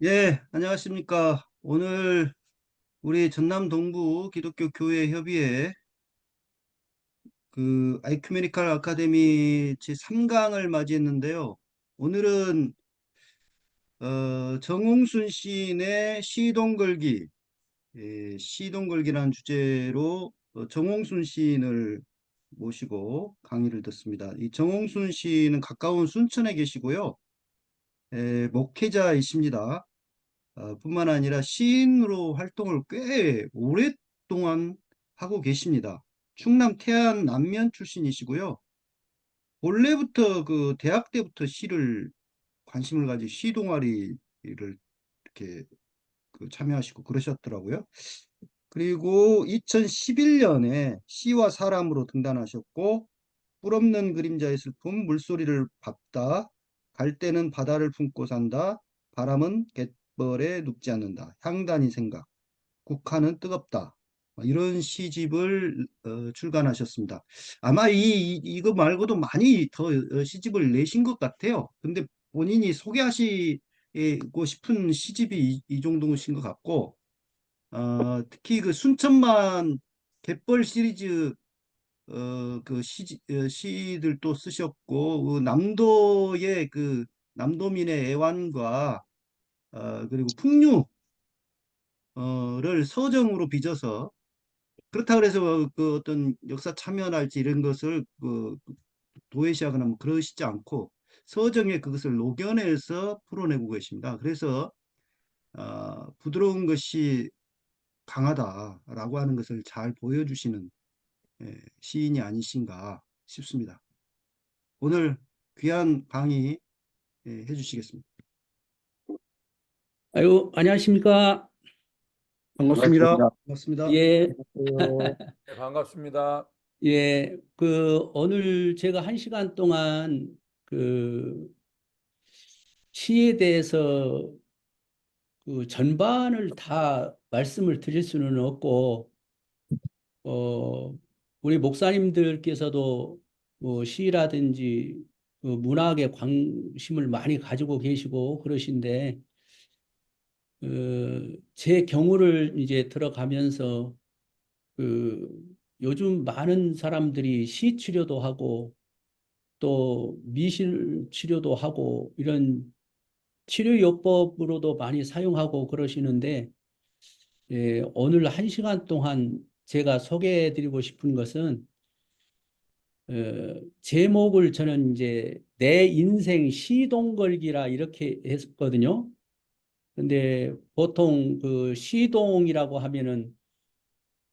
예, 안녕하십니까. 오늘 우리 전남 동부 기독교 교회 협의회 아이큐메니컬 아카데미 제3강을 맞이했는데요. 오늘은 정홍순 시인의 시동걸기, 시동걸기라는 주제로 정홍순 시인을 모시고 강의를 듣습니다. 이 정홍순 시인은 가까운 순천에 계시고요. 목회자이십니다. 뿐만 아니라 시인으로 활동을 꽤 오랫동안 하고 계십니다. 충남 태안 남면 출신이시고요. 본래부터 대학 때부터 시를 관심을 가지고 시 동아리를 이렇게 참여하시고 그러셨더라고요. 그리고 2011년에 시와 사람으로 등단하셨고, 뿔 없는 그림자의 슬픔, 물소리를 밟다, 갈 때는 바다를 품고 산다, 바람은 갯벌에 눕지 않는다, 향단이 생각, 국화는 뜨겁다. 이런 시집을 출간하셨습니다. 아마 이거 말고도 많이 더 시집을 내신 것 같아요. 근데 본인이 소개하시고 싶은 시집이 이 정도신 것 같고, 특히 그 순천만 갯벌 시리즈 시들도 쓰셨고, 남도의 남도민의 애완과 그리고 풍류를 서정으로 빚어서, 그렇다 그래서 그 어떤 역사 참여랄지 이런 것을 도외시하거나 뭐 그러시지 않고 서정에 그것을 녹여내서 풀어내고 계십니다. 그래서 부드러운 것이 강하다라고 하는 것을 잘 보여주시는 시인이 아니신가 싶습니다. 오늘 귀한 강의 해주시겠습니다. 아유, 안녕하십니까? 반갑습니다. 반갑습니다. 반갑습니다. 예, 안녕하세요. 네, 반갑습니다. 예. 오늘 제가 1시간 동안 그 시에 대해서 전반을 다 말씀을 드릴 수는 없고, 우리 목사님들께서도 뭐 시라든지 문학에 관심을 많이 가지고 계시고 그러신데, 제 경우를 이제 들어가면서 요즘 많은 사람들이 시 치료도 하고 또 미실 치료도 하고 이런 치료요법으로도 많이 사용하고 그러시는데, 오늘 1시간 동안 제가 소개해드리고 싶은 것은 제목을 저는 이제 내 인생 시동걸기라 이렇게 했거든요. 근데 보통 그 시동이라고 하면은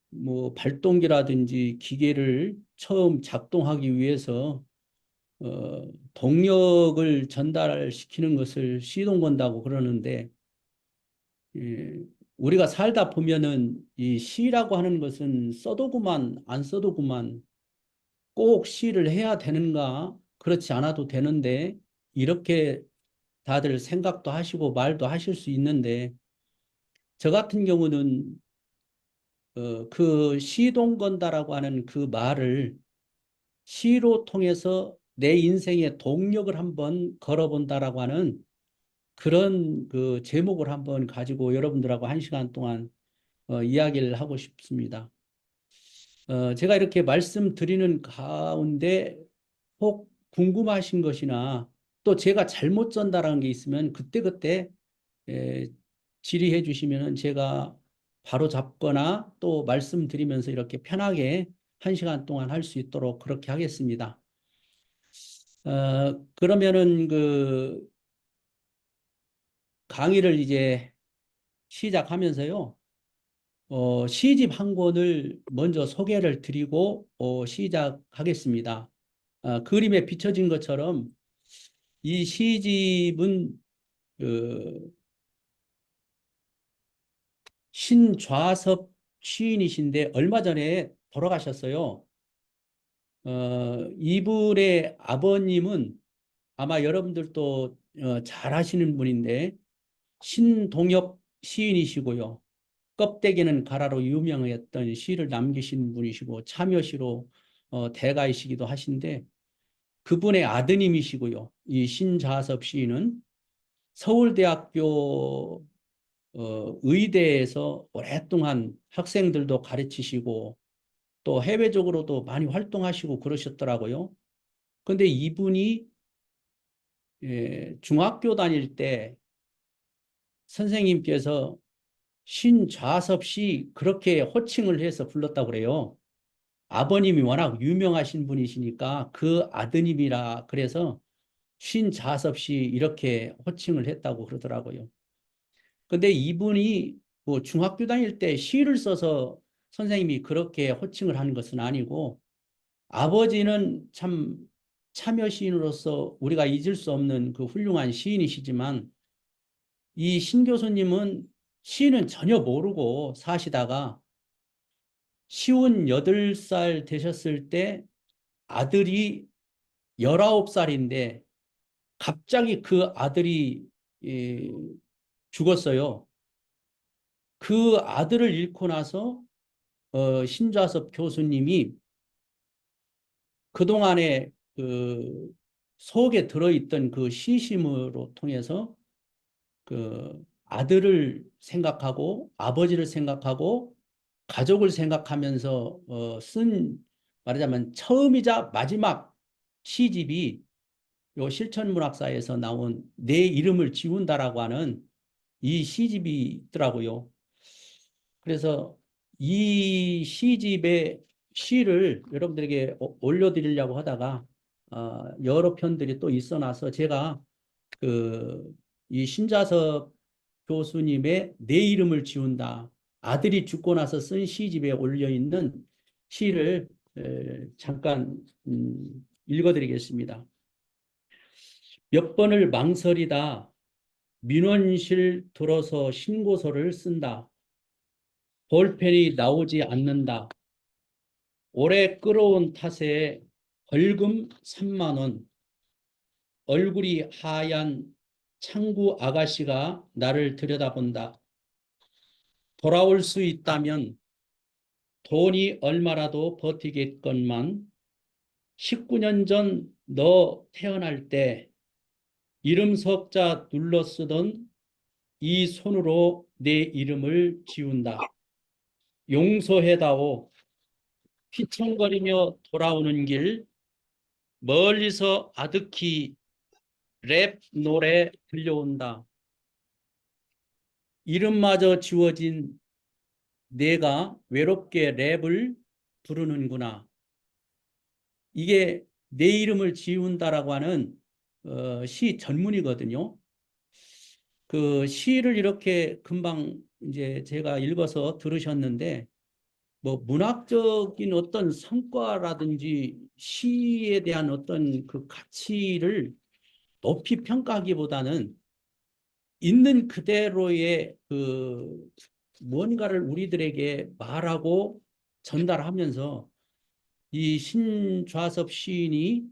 뭐 발동기라든지 기계를 처음 작동하기 위해서 동력을 전달시키는 것을 시동 건다고 그러는데, 예, 우리가 살다 보면은 이 시라고 하는 것은 써도 그만 안 써도 그만 꼭 시를 해야 되는가 그렇지 않아도 되는데 이렇게 다들 생각도 하시고 말도 하실 수 있는데, 저 같은 경우는 그 시동 건다라고 하는 그 말을 시로 통해서 내 인생의 동력을 한번 걸어본다라고 하는 그런 그 제목을 한번 가지고 여러분들하고 1시간 동안 이야기를 하고 싶습니다. 제가 이렇게 말씀드리는 가운데 혹 궁금하신 것이나 또 제가 잘못 전달한 게 있으면 그때그때 에, 질의해 주시면은 제가 바로 잡거나 또 말씀드리면서 이렇게 편하게 1시간 동안 할 수 있도록 그렇게 하겠습니다. 그러면은 그 강의를 이제 시작하면서요. 시집 한 권을 먼저 소개를 드리고 시작하겠습니다. 그림에 비춰진 것처럼 이 시집은 그 신좌섭 시인이신데 얼마 전에 돌아가셨어요. 이분의 아버님은 아마 여러분들도 잘 아시는 분인데 신동엽 시인이시고요. 껍데기는 가라로 유명했던 시를 남기신 분이시고 참여시로 대가이시기도 하신데, 그분의 아드님이시고요. 이 신좌섭 시인은 서울대학교 의대에서 오랫동안 학생들도 가르치시고 또 해외적으로도 많이 활동하시고 그러셨더라고요. 근데 이분이 중학교 다닐 때 선생님께서 신좌섭 씨 그렇게 호칭을 해서 불렀다고 그래요. 아버님이 워낙 유명하신 분이시니까 그 아드님이라 그래서 신좌섭 씨 이렇게 호칭을 했다고 그러더라고요. 근데 이분이 뭐 중학교 다닐 때 시를 써서 선생님이 그렇게 호칭을 하는 것은 아니고 아버지는 참 참여 시인으로서 우리가 잊을 수 없는 그 훌륭한 시인이시지만 이 신 교수님은 시는 전혀 모르고 사시다가 쉬운 8살 되셨을 때 아들이 19살인데 갑자기 그 아들이 예, 죽었어요. 그 아들을 잃고 나서 신좌섭 교수님이 그동안에 그 속에 들어있던 그 시심으로 통해서 그 아들을 생각하고 아버지를 생각하고 가족을 생각하면서 쓴 말하자면 처음이자 마지막 시집이 요 실천문학사에서 나온 내 이름을 지운다라고 하는 이 시집이 있더라고요. 그래서 이 시집의 시를 여러분들에게 올려드리려고 하다가 여러 편들이 또 있어 나서 제가 그 이 신자섭 교수님의 내 이름을 지운다. 아들이 죽고 나서 쓴 시집에 올려 있는 시를 잠깐 읽어드리겠습니다. 몇 번을 망설이다 민원실 들어서 신고서를 쓴다. 볼펜이 나오지 않는다. 오래 끌어온 탓에 벌금 3만 원. 얼굴이 하얀 창구 아가씨가 나를 들여다본다. 돌아올 수 있다면 돈이 얼마라도 버티겠건만 19년 전 너 태어날 때 이름 석자 눌러 쓰던 이 손으로 내 이름을 지운다. 용서해다오. 휘청거리며 돌아오는 길 멀리서 아득히 랩 노래 들려온다. 이름마저 지워진 내가 외롭게 랩을 부르는구나. 이게 내 이름을 지운다라고 하는 시 전문이거든요. 그 시를 이렇게 금방 이제 제가 읽어서 들으셨는데 뭐 문학적인 어떤 성과라든지 시에 대한 어떤 그 가치를 높이 평가하기보다는 있는 그대로의 그 무언가를 우리들에게 말하고 전달하면서 이 신좌섭 시인이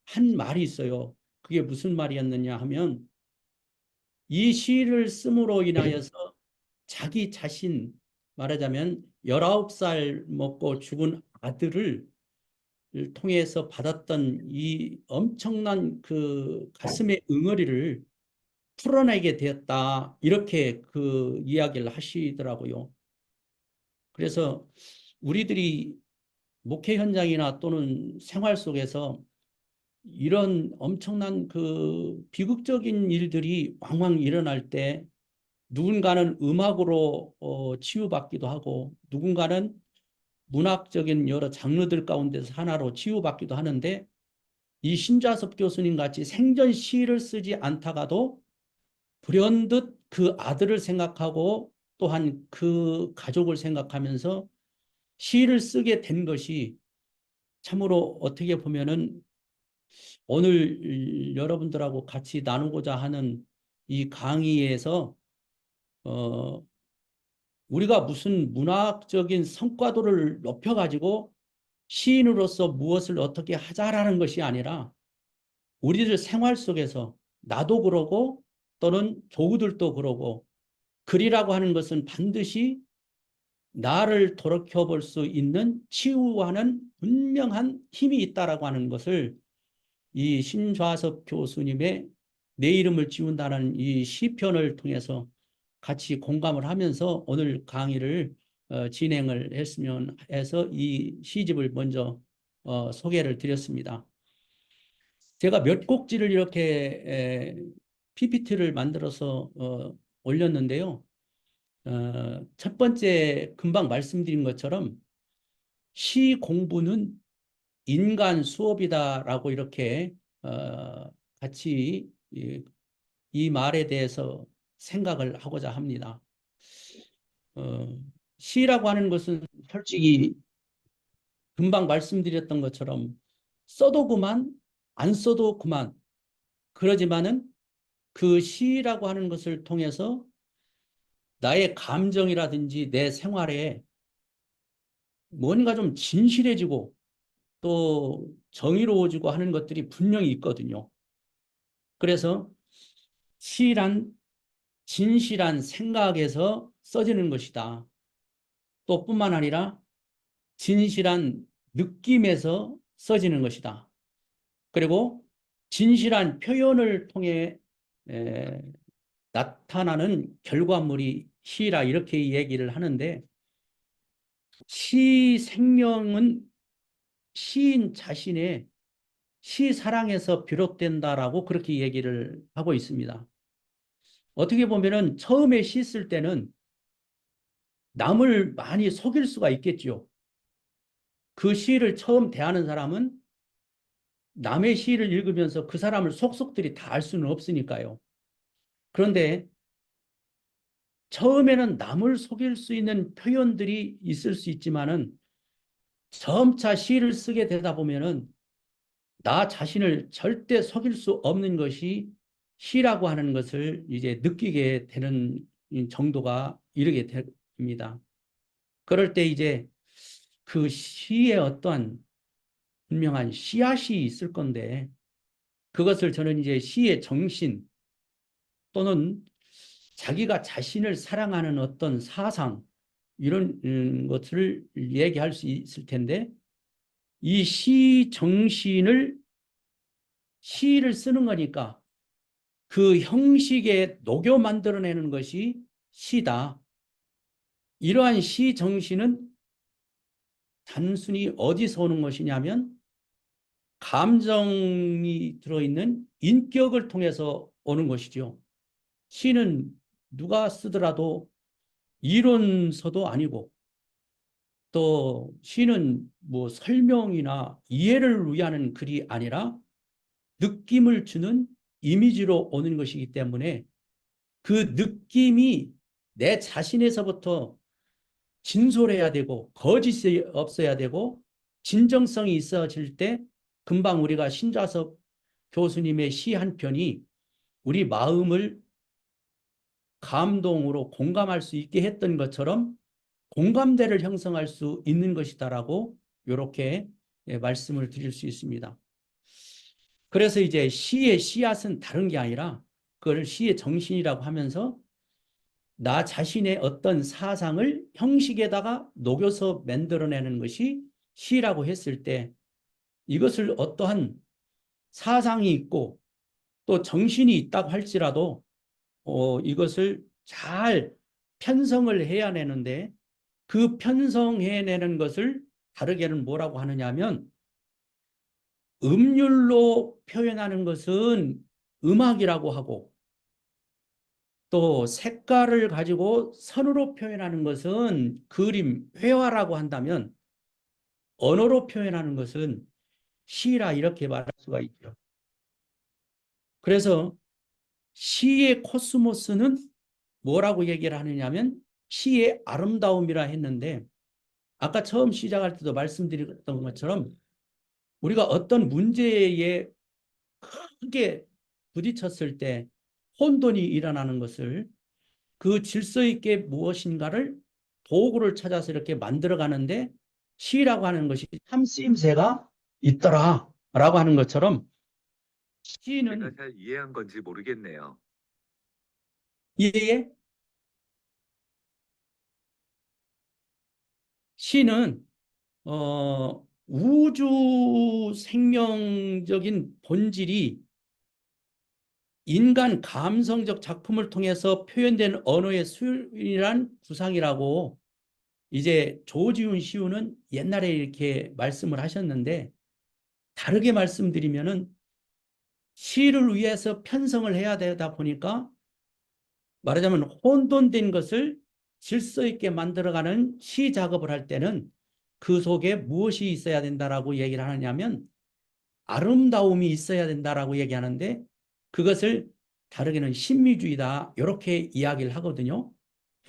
한 말이 있어요. 그게 무슨 말이었느냐 하면 이 시를 씀으로 인하여서 자기 자신 말하자면 19살 먹고 죽은 아들을 통해서 받았던 이 엄청난 그 가슴의 응어리를 풀어내게 되었다. 이렇게 그 이야기를 하시더라고요. 그래서 우리들이 목회 현장이나 또는 생활 속에서 이런 엄청난 그 비극적인 일들이 왕왕 일어날 때 누군가는 음악으로 치유받기도 하고 누군가는 문학적인 여러 장르들 가운데서 하나로 치유받기도 하는데 이 신좌섭 교수님 같이 생전 시를 쓰지 않다가도 불현듯 그 아들을 생각하고 또한 그 가족을 생각하면서 시를 쓰게 된 것이 참으로 어떻게 보면은 오늘 여러분들하고 같이 나누고자 하는 이 강의에서 어, 우리가 무슨 문학적인 성과도를 높여가지고 시인으로서 무엇을 어떻게 하자라는 것이 아니라 우리들 생활 속에서 나도 그러고 또는 조우들도 그러고 글이라고 하는 것은 반드시 나를 돌이켜 볼 수 있는 치유하는 분명한 힘이 있다라고 하는 것을 이 신좌섭 교수님의 내 이름을 지운다는 이 시편을 통해서 같이 공감을 하면서 오늘 강의를 진행을 했으면 해서 이 시집을 먼저 소개를 드렸습니다. 제가 몇 곡지를 이렇게 PPT를 만들어서 올렸는데요. 첫 번째 금방 말씀드린 것처럼 시 공부는 인간 수업이다라고 이렇게 같이 이 말에 대해서 생각을 하고자 합니다. 시라고 하는 것은 솔직히 금방 말씀드렸던 것처럼 써도 그만, 안 써도 그만. 그러지만은 그 시라고 하는 것을 통해서 나의 감정이라든지 내 생활에 뭔가 좀 진실해지고 또 정의로워지고 하는 것들이 분명히 있거든요. 그래서 시란 진실한 생각에서 써지는 것이다. 또 뿐만 아니라 진실한 느낌에서 써지는 것이다. 그리고 진실한 표현을 통해 에, 나타나는 결과물이 시라 이렇게 얘기를 하는데 시 생명은 시인 자신의 시 사랑에서 비롯된다라고 그렇게 얘기를 하고 있습니다. 어떻게 보면은 처음에 시 쓸 때는 남을 많이 속일 수가 있겠죠. 그 시를 처음 대하는 사람은 남의 시를 읽으면서 그 사람을 속속들이 다 알 수는 없으니까요. 그런데 처음에는 남을 속일 수 있는 표현들이 있을 수 있지만은 점차 시를 쓰게 되다 보면은 나 자신을 절대 속일 수 없는 것이 시라고 하는 것을 이제 느끼게 되는 정도가 이르게 됩니다. 그럴 때 이제 그 시에 어떠한 분명한 씨앗이 있을 건데 그것을 저는 이제 시의 정신 또는 자기가 자신을 사랑하는 어떤 사상 이런 것을 얘기할 수 있을 텐데 이 시 정신을 시를 쓰는 거니까 그 형식에 녹여 만들어내는 것이 시다. 이러한 시 정신은 단순히 어디서 오는 것이냐면 감정이 들어있는 인격을 통해서 오는 것이죠. 시는 누가 쓰더라도 이론서도 아니고 또 시는 뭐 설명이나 이해를 위하는 글이 아니라 느낌을 주는 이미지로 오는 것이기 때문에 그 느낌이 내 자신에서부터 진솔해야 되고 거짓이 없어야 되고 진정성이 있어질 때 금방 우리가 신좌섭 교수님의 시 한 편이 우리 마음을 감동으로 공감할 수 있게 했던 것처럼 공감대를 형성할 수 있는 것이다라고 이렇게 말씀을 드릴 수 있습니다. 그래서 이제 시의 씨앗은 다른 게 아니라 그걸 시의 정신이라고 하면서 나 자신의 어떤 사상을 형식에다가 녹여서 만들어내는 것이 시라고 했을 때 이것을 어떠한 사상이 있고 또 정신이 있다고 할지라도 이것을 잘 편성을 해야 되는데 그 편성해내는 것을 다르게는 뭐라고 하느냐 하면 음률로 표현하는 것은 음악이라고 하고 또 색깔을 가지고 선으로 표현하는 것은 그림, 회화라고 한다면 언어로 표현하는 것은 시라 이렇게 말할 수가 있죠. 그래서 시의 코스모스는 뭐라고 얘기를 하느냐면 시의 아름다움이라 했는데 아까 처음 시작할 때도 말씀드렸던 것처럼 우리가 어떤 문제에 크게 부딪혔을 때 혼돈이 일어나는 것을 그 질서 있게 무엇인가를 도구를 찾아서 이렇게 만들어 가는데 시라고 하는 것이 참 쓰임새가 있더라 라고 하는 것처럼 제가 시는 잘 이해한 건지 모르겠네요. 예예 시는 우주 생명적인 본질이 인간 감성적 작품을 통해서 표현된 언어의 수준이란 구상이라고 이제 조지훈 시우는 옛날에 이렇게 말씀을 하셨는데, 다르게 말씀드리면은 시를 위해서 편성을 해야 되다 보니까 말하자면 혼돈된 것을 질서 있게 만들어가는 시 작업을 할 때는 그 속에 무엇이 있어야 된다라고 얘기를 하느냐면 아름다움이 있어야 된다라고 얘기하는데, 그것을 다르게는 신미주의다 이렇게 이야기를 하거든요.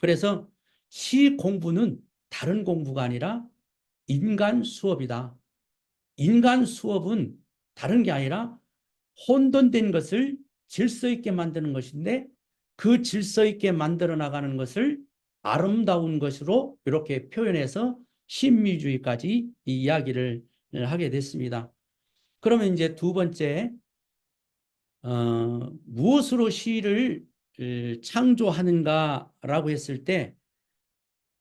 그래서 시 공부는 다른 공부가 아니라 인간 수업이다. 인간 수업은 다른 게 아니라 혼돈된 것을 질서 있게 만드는 것인데, 그 질서 있게 만들어 나가는 것을 아름다운 것으로 이렇게 표현해서 신미주의까지 이 이야기를 하게 됐습니다. 그러면 이제 두 번째, 무엇으로 시를 창조하는가라고 했을 때,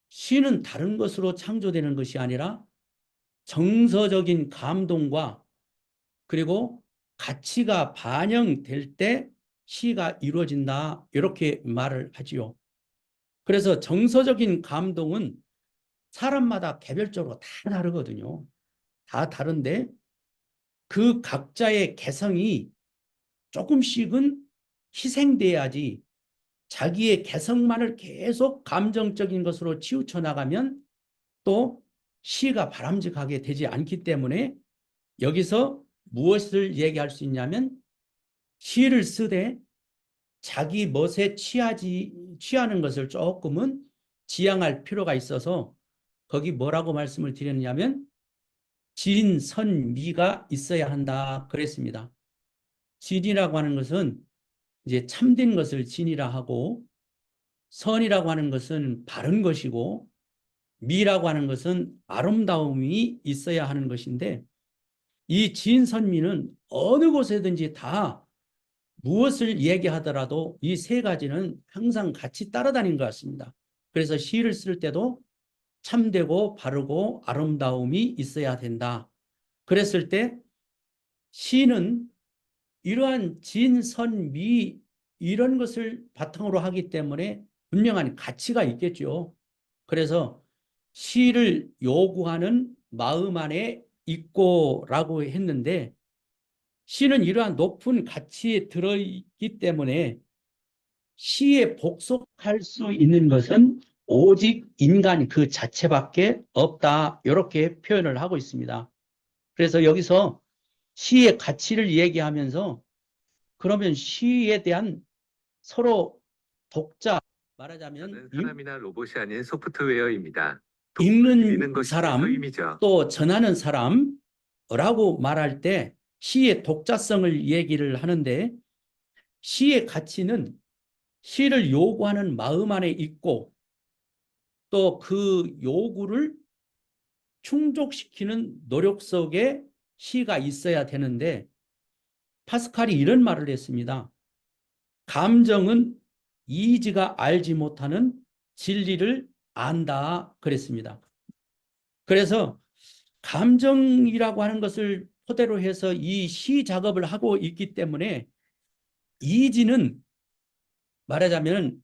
시는 다른 것으로 창조되는 것이 아니라 정서적인 감동과 그리고 가치가 반영될 때 시가 이루어진다 이렇게 말을 하지요. 그래서 정서적인 감동은 사람마다 개별적으로 다 다르거든요. 다 다른데 그 각자의 개성이 조금씩은 희생돼야지, 자기의 개성만을 계속 감정적인 것으로 치우쳐 나가면 또 시가 바람직하게 되지 않기 때문에, 여기서 무엇을 얘기할 수 있냐면 시를 쓰되 자기 멋에 취하는 것을 조금은 지양할 필요가 있어서 거기 뭐라고 말씀을 드렸냐면 진선미가 있어야 한다 그랬습니다. 진이라고 하는 것은 이제 참된 것을 진이라 하고, 선이라고 하는 것은 바른 것이고, 미라고 하는 것은 아름다움이 있어야 하는 것인데, 이 진선미는 어느 곳에든지 다 무엇을 얘기하더라도 이 세 가지는 항상 같이 따라다니는 것 같습니다. 그래서 시를 쓸 때도 참되고 바르고 아름다움이 있어야 된다. 그랬을 때 시는 이러한 진, 선, 미 이런 것을 바탕으로 하기 때문에 분명한 가치가 있겠죠. 그래서 시를 요구하는 마음 안에 있고라고 했는데, 시는 이러한 높은 가치에 들어있기 때문에 시에 복속할 수 있는 것은 오직 인간 그 자체밖에 없다 이렇게 표현을 하고 있습니다. 그래서 여기서 시의 가치를 얘기하면서, 그러면 시에 대한 서로 독자, 말하자면 저는 사람이나 로봇이 아닌 소프트웨어입니다. 읽는 읽는 것이 제 사람 소임이죠. 또 전하는 사람이라고 말할 때 시의 독자성을 얘기를 하는데, 시의 가치는 시를 요구하는 마음 안에 있고 또 그 요구를 충족시키는 노력 속에 시가 있어야 되는데, 파스칼이 이런 말을 했습니다. 감정은 이지가 알지 못하는 진리를 안다 그랬습니다. 그래서 감정이라고 하는 것을 토대로 해서 이 시 작업을 하고 있기 때문에, 이지는 말하자면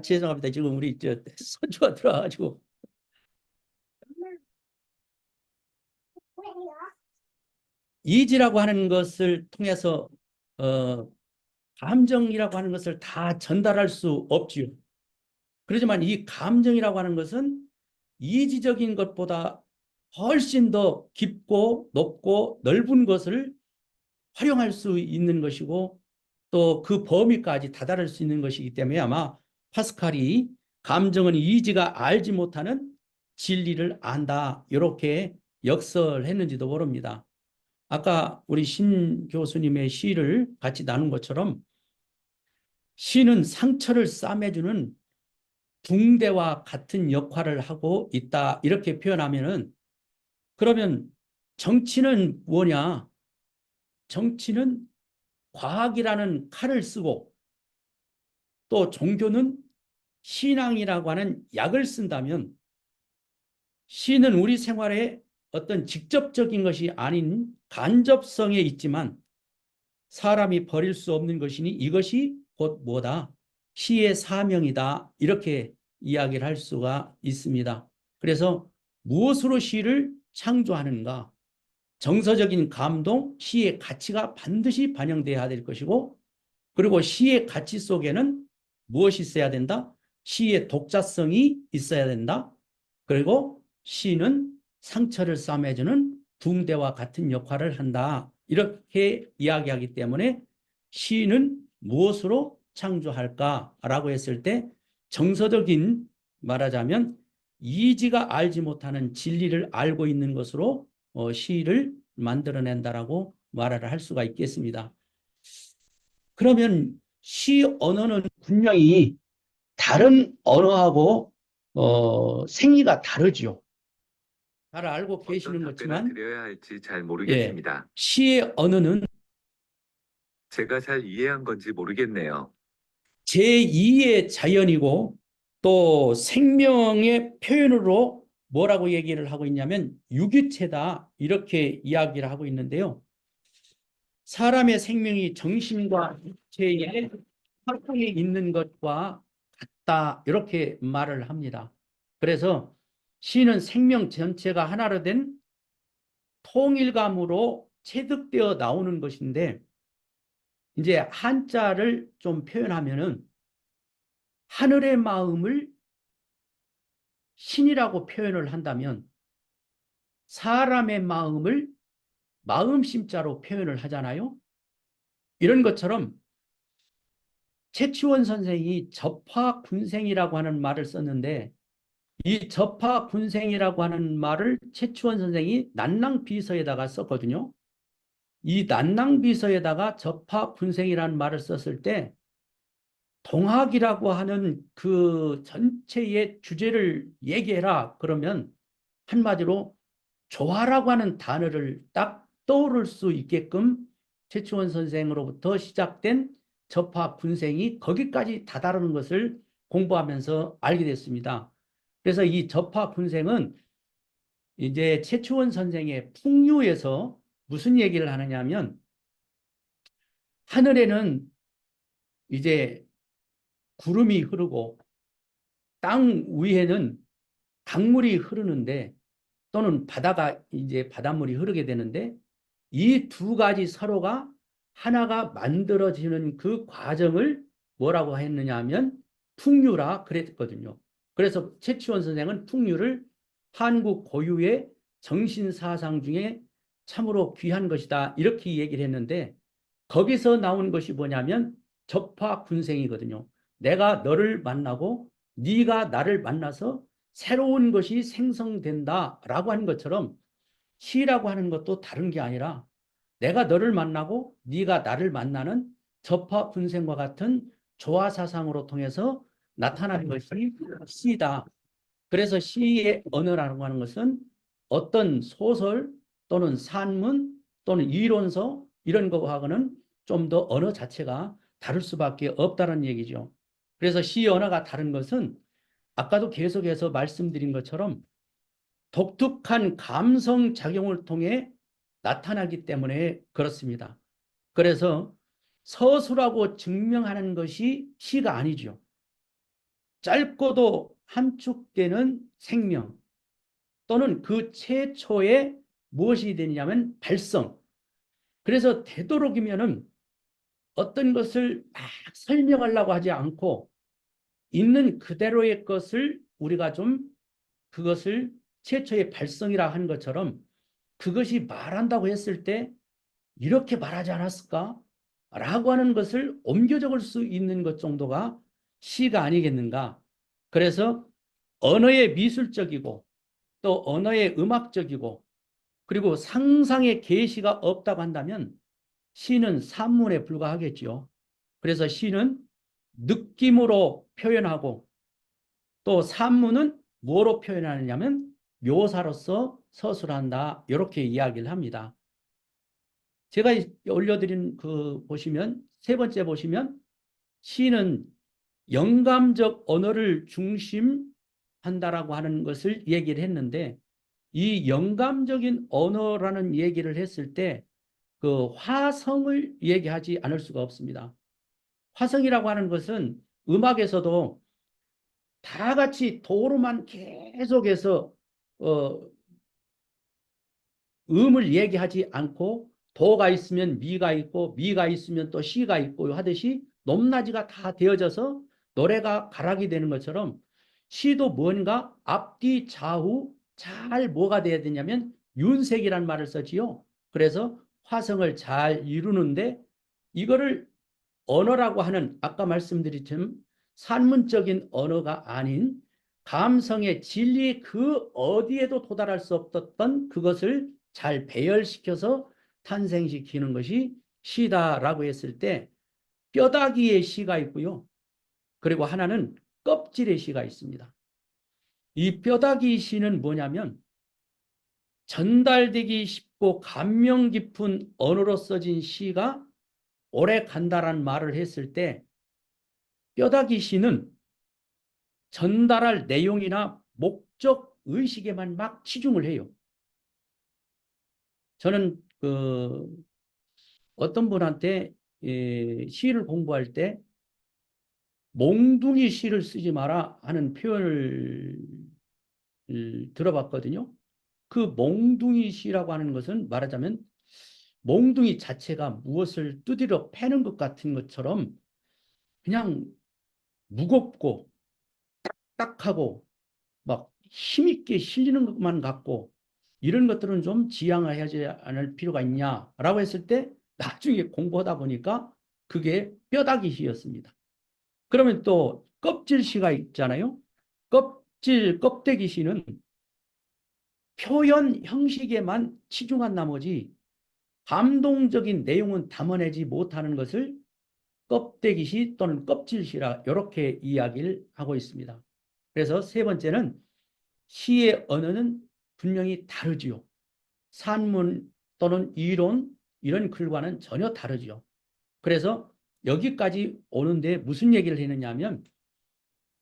죄송합니다. 지금 우리 손주가 들어와가지고. 이지라고 하는 것을 통해서 감정이라고 하는 것을 다 전달할 수 없지요. 그렇지만 이 감정이라고 하는 것은 이지적인 것보다 훨씬 더 깊고 높고 넓은 것을 활용할 수 있는 것이고, 또 그 범위까지 다다를 수 있는 것이기 때문에 아마 파스칼이 감정은 이지가 알지 못하는 진리를 안다 이렇게 역설했는지도 모릅니다. 아까 우리 신 교수님의 시를 같이 나눈 것처럼 시는 상처를 싸매주는 붕대와 같은 역할을 하고 있다 이렇게 표현하면은, 그러면 정치는 뭐냐? 정치는 과학이라는 칼을 쓰고 또 종교는 신앙이라고 하는 약을 쓴다면, 시는 우리 생활에 어떤 직접적인 것이 아닌 간접성에 있지만 사람이 버릴 수 없는 것이니 이것이 곧 뭐다? 시의 사명이다. 이렇게 이야기를 할 수가 있습니다. 그래서 무엇으로 시를 창조하는가? 정서적인 감동, 시의 가치가 반드시 반영돼야 될 것이고, 그리고 시의 가치 속에는 무엇이 있어야 된다? 시의 독자성이 있어야 된다. 그리고 시는 상처를 싸매주는 붕대와 같은 역할을 한다. 이렇게 이야기하기 때문에 시는 무엇으로 창조할까라고 했을 때 정서적인 말하자면 이지가 알지 못하는 진리를 알고 있는 것으로 시를 만들어낸다라고 말을 할 수가 있겠습니다. 그러면 시 언어는 분명히 다른 언어하고 생리가 다르죠. 잘 알고 어떤 계시는 답변을 것지만 드려야 할지 잘 예, 모르겠습니다. 시의 언어는 제가 잘 이해한 건지 모르겠네요. 제2의 자연이고 또 생명의 표현으로 뭐라고 얘기를 하고 있냐면 유기체다 이렇게 이야기를 하고 있는데요. 사람의 생명이 정신과 육체의 활동에 있는 것과 같다 이렇게 말을 합니다. 그래서 시는 생명 전체가 하나로 된 통일감으로 체득되어 나오는 것인데 이제 한자를 좀 표현하면은 하늘의 마음을 신이라고 표현을 한다면 사람의 마음을 마음심자로 표현을 하잖아요. 이런 것처럼 최치원 선생이 접화군생이라고 하는 말을 썼는데 이 접화군생이라고 하는 말을 최치원 선생이 난낭비서에다가 썼거든요. 이 난낭비서에다가 접화군생이라는 말을 썼을 때 동학이라고 하는 그 전체의 주제를 얘기해라 그러면 한마디로 조화라고 하는 단어를 딱 떠오를 수 있게끔 최치원 선생으로부터 시작된 접화 군생이 거기까지 다다르는 것을 공부하면서 알게 됐습니다. 그래서 이 접화 군생은 이제 최치원 선생의 풍류에서 무슨 얘기를 하느냐면 하늘에는 이제 구름이 흐르고 땅 위에는 강물이 흐르는데 또는 바다가 이제 바닷물이 흐르게 되는데 이 두 가지 서로가 하나가 만들어지는 그 과정을 뭐라고 했느냐 하면 풍류라 그랬거든요. 그래서 최치원 선생은 풍류를 한국 고유의 정신사상 중에 참으로 귀한 것이다 이렇게 얘기를 했는데 거기서 나온 것이 뭐냐면 접화군생이거든요. 내가 너를 만나고 네가 나를 만나서 새로운 것이 생성된다라고 하는 것처럼 시라고 하는 것도 다른 게 아니라 내가 너를 만나고 네가 나를 만나는 접화분생과 같은 조화사상으로 통해서 나타나는 것이 시다. 그래서 시의 언어라고 하는 것은 어떤 소설 또는 산문 또는 이론서 이런 거하고는 좀 더 언어 자체가 다를 수밖에 없다는 얘기죠. 그래서 시 언어가 다른 것은 아까도 계속해서 말씀드린 것처럼 독특한 감성 작용을 통해 나타나기 때문에 그렇습니다. 그래서 서술하고 증명하는 것이 시가 아니죠. 짧고도 함축되는 생명 또는 그 최초의 무엇이 되냐면 발성. 그래서 되도록이면은 어떤 것을 막 설명하려고 하지 않고 있는 그대로의 것을 우리가 좀 그것을 최초의 발성이라 하는 것처럼 그것이 말한다고 했을 때 이렇게 말하지 않았을까? 라고 하는 것을 옮겨 적을 수 있는 것 정도가 시가 아니겠는가? 그래서 언어의 미술적이고 또 언어의 음악적이고 그리고 상상의 계시가 없다고 한다면 시는 산문에 불과하겠지요. 그래서 시는 느낌으로 표현하고 또 산문은 뭐로 표현하느냐면 묘사로서 서술한다. 이렇게 이야기를 합니다. 제가 올려드린 그 보시면 세 번째 보시면 시는 영감적 언어를 중심한다라고 하는 것을 얘기를 했는데 이 영감적인 언어라는 얘기를 했을 때 그 화성을 얘기하지 않을 수가 없습니다. 화성이라고 하는 것은 음악에서도 다 같이 도로만 계속해서 음을 얘기하지 않고 도가 있으면 미가 있고 미가 있으면 또 시가 있고 하듯이 높낮이가 다 되어져서 노래가 가락이 되는 것처럼 시도 뭔가 앞뒤 좌우 잘 뭐가 돼야 되냐면 윤색이란 말을 썼지요. 그래서 화성을 잘 이루는데 이거를 언어라고 하는 아까 말씀드렸지만 산문적인 언어가 아닌 감성의 진리 그 어디에도 도달할 수 없었던 그것을 잘 배열시켜서 탄생시키는 것이 시다라고 했을 때 뼈다귀의 시가 있고요. 그리고 하나는 껍질의 시가 있습니다. 이 뼈다귀 시는 뭐냐면 전달되기 쉽고 감명 깊은 언어로 써진 시가 오래 간다란 말을 했을 때 뼈다귀 시는 전달할 내용이나 목적 의식에만 막 치중을 해요. 저는 어떤 분한테 시를 공부할 때 몽둥이 시를 쓰지 마라 하는 표현을 들어봤거든요. 그 몽둥이 시라고 하는 것은 말하자면 몽둥이 자체가 무엇을 두드려 패는 것 같은 것처럼 그냥 무겁고 딱하고 막 힘있게 실리는 것만 같고 이런 것들은 좀 지양하지 않을 필요가 있냐라고 했을 때 나중에 공부하다 보니까 그게 뼈다귀 시였습니다. 그러면 또 껍질 시가 있잖아요. 껍데기 시는 표현 형식에만 치중한 나머지 감동적인 내용은 담아내지 못하는 것을 껍데기 시 또는 껍질 시라 이렇게 이야기를 하고 있습니다. 그래서 세 번째는 시의 언어는 분명히 다르지요. 산문 또는 이론 이런 글과는 전혀 다르지요. 그래서 여기까지 오는데 무슨 얘기를 했느냐 하면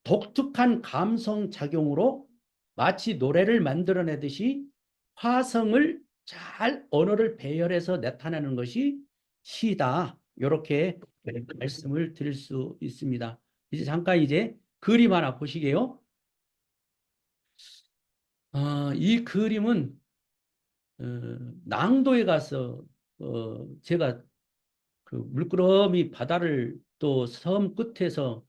독특한 감성 작용으로 마치 노래를 만들어내듯이 화성을 잘 언어를 배열해서 나타내는 것이 시다. 이렇게 말씀을 드릴 수 있습니다. 이제 잠깐 이제 그림 하나 보시게요. 이 그림은 낭도에 가서 제가 그 물끄러미 바다를 또 섬 끝에서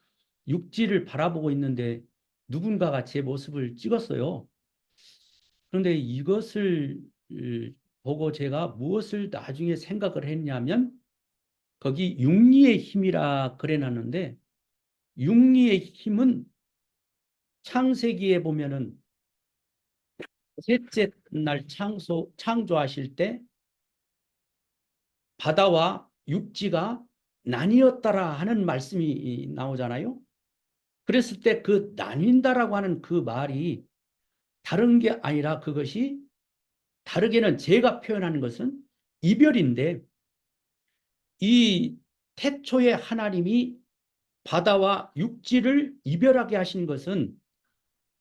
육지를 바라보고 있는데 누군가가 제 모습을 찍었어요. 그런데 이것을 보고 제가 무엇을 나중에 생각을 했냐면 거기 육리의 힘이라 그래놨는데 육리의 힘은 창세기에 보면은 셋째 날 창조하실 때 바다와 육지가 나뉘었다라 하는 말씀이 나오잖아요. 그랬을 때 그 나뉜다라고 하는 그 말이 다른 게 아니라 그것이 다르게는 제가 표현하는 것은 이별인데 이 태초에 하나님이 바다와 육지를 이별하게 하신 것은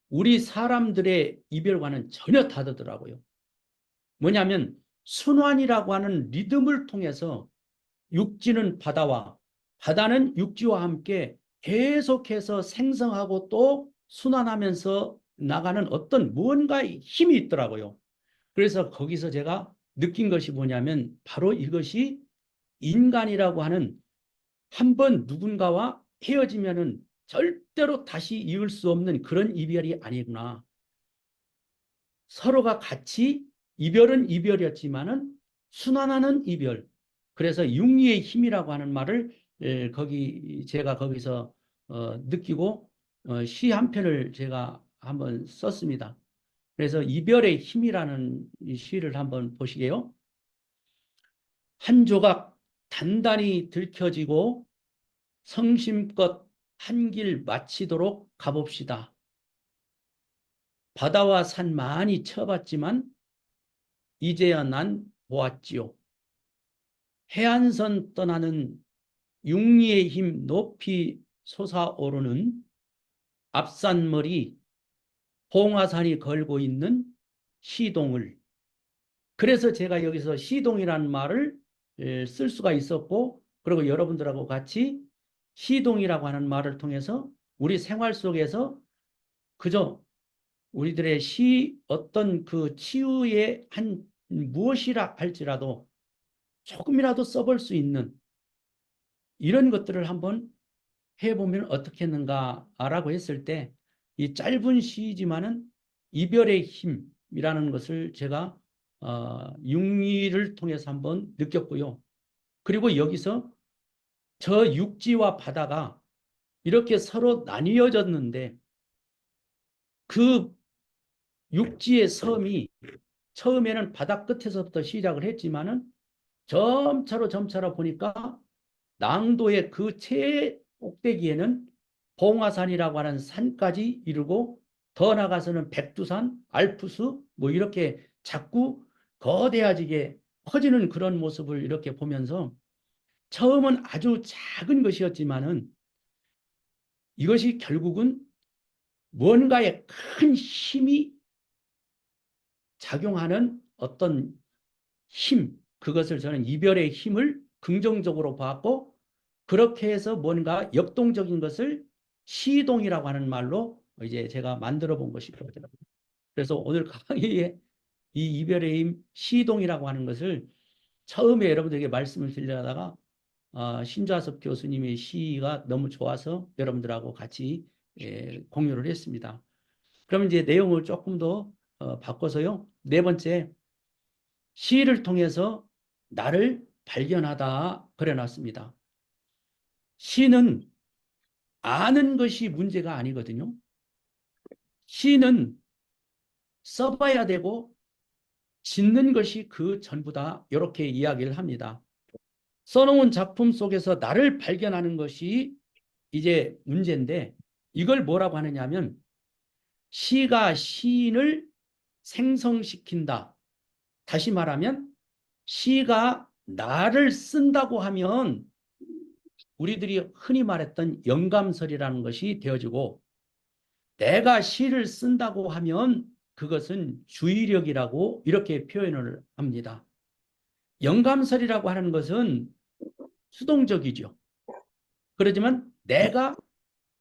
우리 사람들의 이별과는 전혀 다르더라고요. 뭐냐면 순환이라고 하는 리듬을 통해서 육지는 바다와 바다는 육지와 함께 계속해서 생성하고 또 순환하면서 나가는 어떤 무언가의 힘이 있더라고요. 그래서 거기서 제가 느낀 것이 뭐냐면 바로 이것이 인간이라고 하는 한 번 누군가와 헤어지면은 절대로 다시 이을 수 없는 그런 이별이 아니구나. 서로가 같이 이별은 이별이었지만은 순환하는 이별. 그래서 육리의 힘이라고 하는 말을 거기 제가 거기서 느끼고 시 한 편을 제가 한번 썼습니다. 그래서 이별의 힘이라는 이 시를 한번 보시게요. 한 조각 단단히 들켜지고 성심껏 한 길 마치도록 가봅시다. 바다와 산 많이 쳐봤지만 이제야 난 보았지요. 해안선 떠나는 육리의 힘 높이 솟아오르는 앞산머리 봉화산이 걸고 있는 시동을. 그래서 제가 여기서 시동이라는 말을 쓸 수가 있었고, 그리고 여러분들하고 같이 시동이라고 하는 말을 통해서 우리 생활 속에서 그저 우리들의 어떤 그 치유의 한 무엇이라 할지라도 조금이라도 써볼 수 있는 이런 것들을 한번 해보면 어떻겠는가라고 했을 때, 이 짧은 시지만은 이별의 힘이라는 것을 제가 육리를 통해서 한번 느꼈고요. 그리고 여기서 저 육지와 바다가 이렇게 서로 나뉘어졌는데, 그 육지의 섬이 처음에는 바다 끝에서부터 시작을 했지만은 점차로 보니까 낭도의 그 최꼭대기에는 봉화산이라고 하는 산까지 이르고, 더 나가서는 백두산, 알프스 뭐 이렇게 자꾸 거대해지게 커지는 그런 모습을 이렇게 보면서, 처음은 아주 작은 것이었지만은 이것이 결국은 뭔가의 큰 힘이 작용하는 어떤 힘, 그것을 저는 이별의 힘을 긍정적으로 봤고, 그렇게 해서 뭔가 역동적인 것을 시동이라고 하는 말로 이제 제가 만들어 본 것이거든요. 그래서 오늘 강의에 이 이별의 힘, 시동이라고 하는 것을 처음에 여러분들에게 말씀을 드리려다가 신좌섭 교수님의 시가 너무 좋아서 여러분들하고 같이 공유를 했습니다. 그럼 이제 내용을 조금 더 바꿔서요. 네 번째, 시를 통해서 나를 발견하다 그려놨습니다. 시는 아는 것이 문제가 아니거든요. 시는 써봐야 되고 짓는 것이 그 전부다, 이렇게 이야기를 합니다. 써놓은 작품 속에서 나를 발견하는 것이 이제 문제인데, 이걸 뭐라고 하느냐 하면 시가 시인을 생성시킨다. 다시 말하면 시가 나를 쓴다고 하면 우리들이 흔히 말했던 영감설이라는 것이 되어지고, 내가 시를 쓴다고 하면 그것은 주의력이라고 이렇게 표현을 합니다. 영감설이라고 하는 것은 수동적이죠. 그렇지만 내가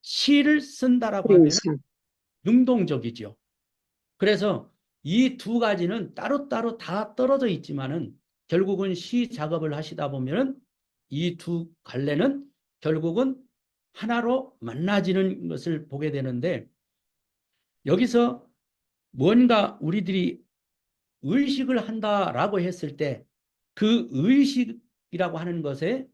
시를 쓴다라고 하면 능동적이죠. 그래서 이 두 가지는 따로따로 다 떨어져 있지만은 결국은 시 작업을 하시다 보면은 이 두 갈래는 결국은 하나로 만나지는 것을 보게 되는데, 여기서 뭔가 우리들이 의식을 한다라고 했을 때 그 의식이라고 하는 것에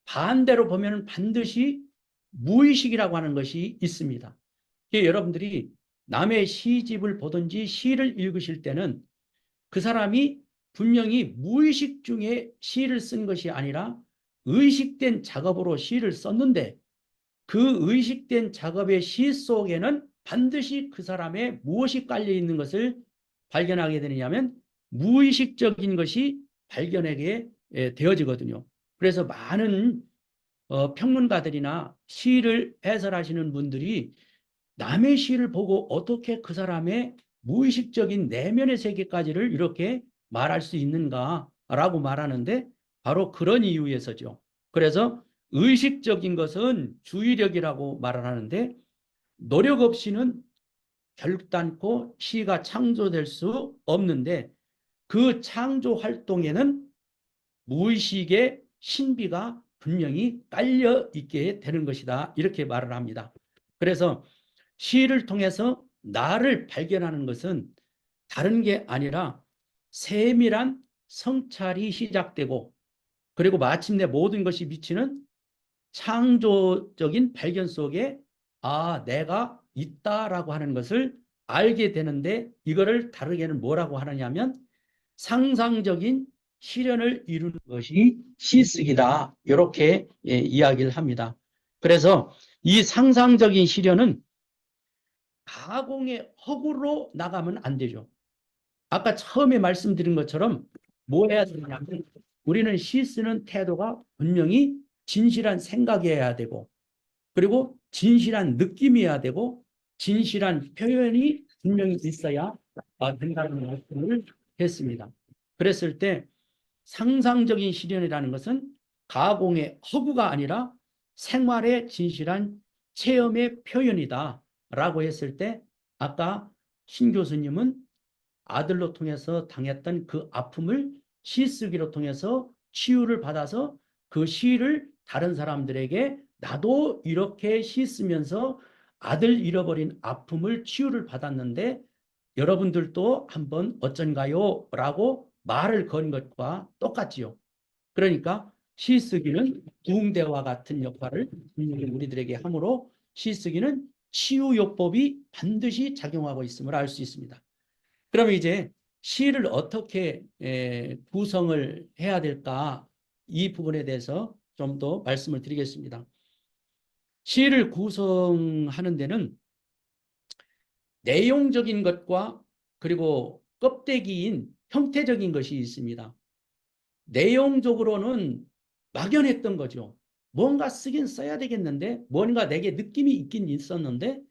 반대로 보면 반드시 무의식이라고 하는 것이 있습니다. 여러분들이 남의 시집을 보든지 시를 읽으실 때는 그 사람이 분명히 무의식 중에 시를 쓴 것이 아니라 의식된 작업으로 시를 썼는데, 그 의식된 작업의 시 속에는 반드시 그 사람의 무엇이 깔려 있는 것을 발견하게 되느냐면 무의식적인 것이 발견하게 되어지거든요. 그래서 많은 평론가들이나 시를 해설하시는 분들이 남의 시를 보고 어떻게 그 사람의 무의식적인 내면의 세계까지를 이렇게 말할 수 있는가라고 말하는데, 바로 그런 이유에서죠. 그래서 의식적인 것은 주의력이라고 말을 하는데, 노력 없이는 결단코 시가 창조될 수 없는데, 그 창조 활동에는 무의식의 신비가 분명히 깔려 있게 되는 것이다, 이렇게 말을 합니다. 그래서 시를 통해서 나를 발견하는 것은 다른 게 아니라 세밀한 성찰이 시작되고, 그리고 마침내 모든 것이 미치는 창조적인 발견 속에 내가 있다라고 하는 것을 알게 되는데, 이거를 다르게는 뭐라고 하느냐면 상상적인 실현을 이루는 것이 시쓰기다, 이렇게 이야기를 합니다. 그래서 이 상상적인 실현은 가공의 허구로 나가면 안 되죠. 아까 처음에 말씀드린 것처럼 뭐 해야 되냐면, 우리는 시 쓰는 태도가 분명히 진실한 생각이어야 되고, 그리고 진실한 느낌이어야 되고, 진실한 표현이 분명히 있어야 된다는 말씀을 했습니다. 그랬을 때 상상적인 실현이라는 것은 가공의 허구가 아니라 생활의 진실한 체험의 표현이다 라고 했을 때 아까 신 교수님은 아들로 통해서 당했던 그 아픔을 시쓰기로 통해서 치유를 받아서 그 시를 다른 사람들에게 나도 이렇게 시 쓰면서 아들 잃어버린 아픔을 치유를 받았는데 여러분들도 한번 어쩐가요? 라고 말을 건 것과 똑같지요. 그러니까 시 쓰기는 부흥대와 같은 역할을 우리들에게 하므로 시 쓰기는 치유요법이 반드시 작용하고 있음을 알 수 있습니다. 그러면 이제 시를 어떻게 구성을 해야 될까? 이 부분에 대해서 좀 더 말씀을 드리겠습니다. 시를 구성하는 데는 내용적인 것과 그리고 껍데기인 형태적인 것이 있습니다. 내용적으로는 막연했던 거죠. 뭔가 쓰긴 써야 되겠는데 뭔가 내게 느낌이 있긴 있었는데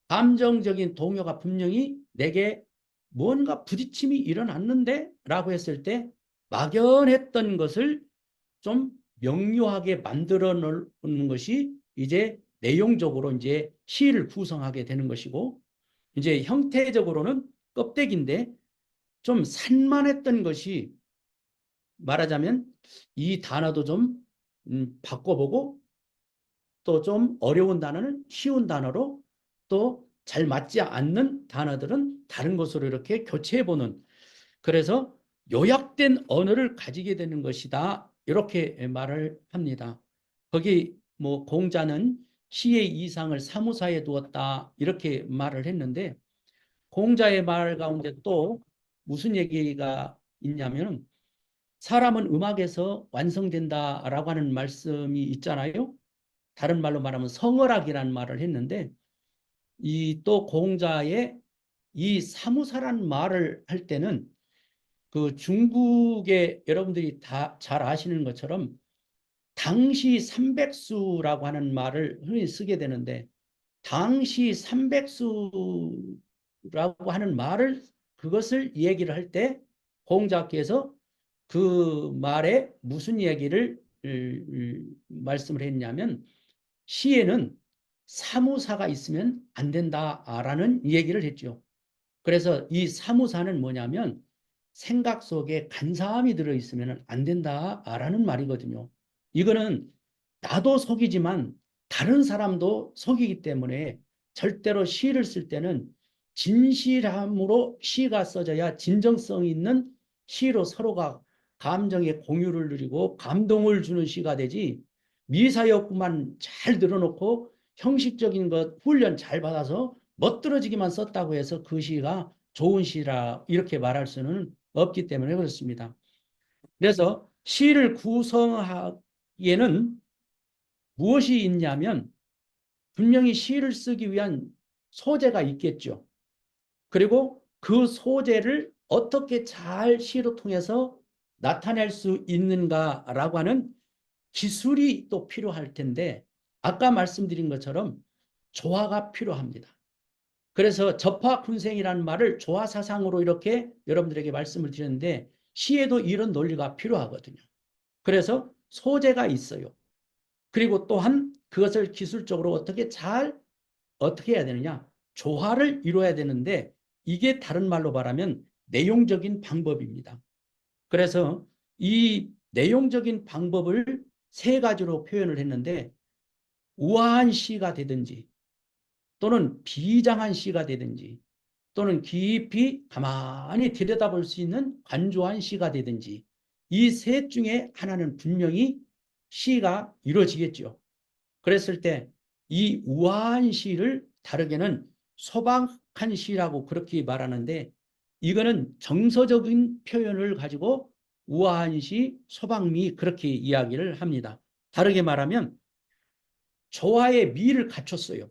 감정적인 동요가 분명히 내게 뭔가 부딪힘이 일어났는데 라고 했을 때 막연했던 것을 좀 명료하게 만들어 놓는 것이 이제 내용적으로 이제 시를 구성하게 되는 것이고 이제 형태적으로는 껍데기인데 좀 산만했던 것이 말하자면 이 단어도 좀 바꿔보고 또 좀 어려운 단어는 쉬운 단어로 또 잘 맞지 않는 단어들은 다른 것으로 이렇게 교체해보는 그래서 요약된 언어를 가지게 되는 것이다. 이렇게 말을 합니다. 거기 뭐 공자는 시의 이상을 사무사에 두었다. 이렇게 말을 했는데 공자의 말 가운데 또 무슨 얘기가 있냐면 사람은 음악에서 완성된다라고 하는 말씀이 있잖아요. 다른 말로 말하면 성어락이라는 말을 했는데 이 또 공자의 이 사무사란 말을 할 때는 그 중국의 여러분들이 다 잘 아시는 것처럼 당시 삼백수라고 하는 말을 흔히 쓰게 되는데 당시 삼백수라고 하는 말을 그것을 얘기를 할 때 공자께서 그 말에 무슨 얘기를 말씀을 했냐면 시에는 사무사가 있으면 안 된다라는 얘기를 했죠. 그래서 이 사무사는 뭐냐면 생각 속에 간사함이 들어있으면 안 된다라는 말이거든요. 이거는 나도 속이지만 다른 사람도 속이기 때문에 절대로 시를 쓸 때는 진실함으로 시가 써져야 진정성 있는 시로 서로가 감정의 공유를 누리고 감동을 주는 시가 되지 미사여구만 잘 늘어놓고 형식적인 것 훈련 잘 받아서 멋들어지기만 썼다고 해서 그 시가 좋은 시라 이렇게 말할 수는 없기 때문에 그렇습니다. 그래서 시를 구성하기에는 무엇이 있냐면 분명히 시를 쓰기 위한 소재가 있겠죠. 그리고 그 소재를 어떻게 잘 시로 통해서 나타낼 수 있는가라고 하는 기술이 또 필요할 텐데 아까 말씀드린 것처럼 조화가 필요합니다. 그래서 접화군생이라는 말을 조화사상으로 이렇게 여러분들에게 말씀을 드렸는데 시에도 이런 논리가 필요하거든요. 그래서 소재가 있어요. 그리고 또한 그것을 기술적으로 어떻게 해야 되느냐? 조화를 이루어야 되는데 이게 다른 말로 말하면 내용적인 방법입니다. 그래서 이 내용적인 방법을 세 가지로 표현을 했는데 우아한 시가 되든지 또는 비장한 시가 되든지 또는 깊이 가만히 들여다볼 수 있는 관조한 시가 되든지 이 셋 중에 하나는 분명히 시가 이루어지겠죠. 그랬을 때 이 우아한 시를 다르게는 소박한 시라고 그렇게 말하는데 이거는 정서적인 표현을 가지고 우아한 시, 소박미 그렇게 이야기를 합니다. 다르게 말하면 조화의 미를 갖췄어요.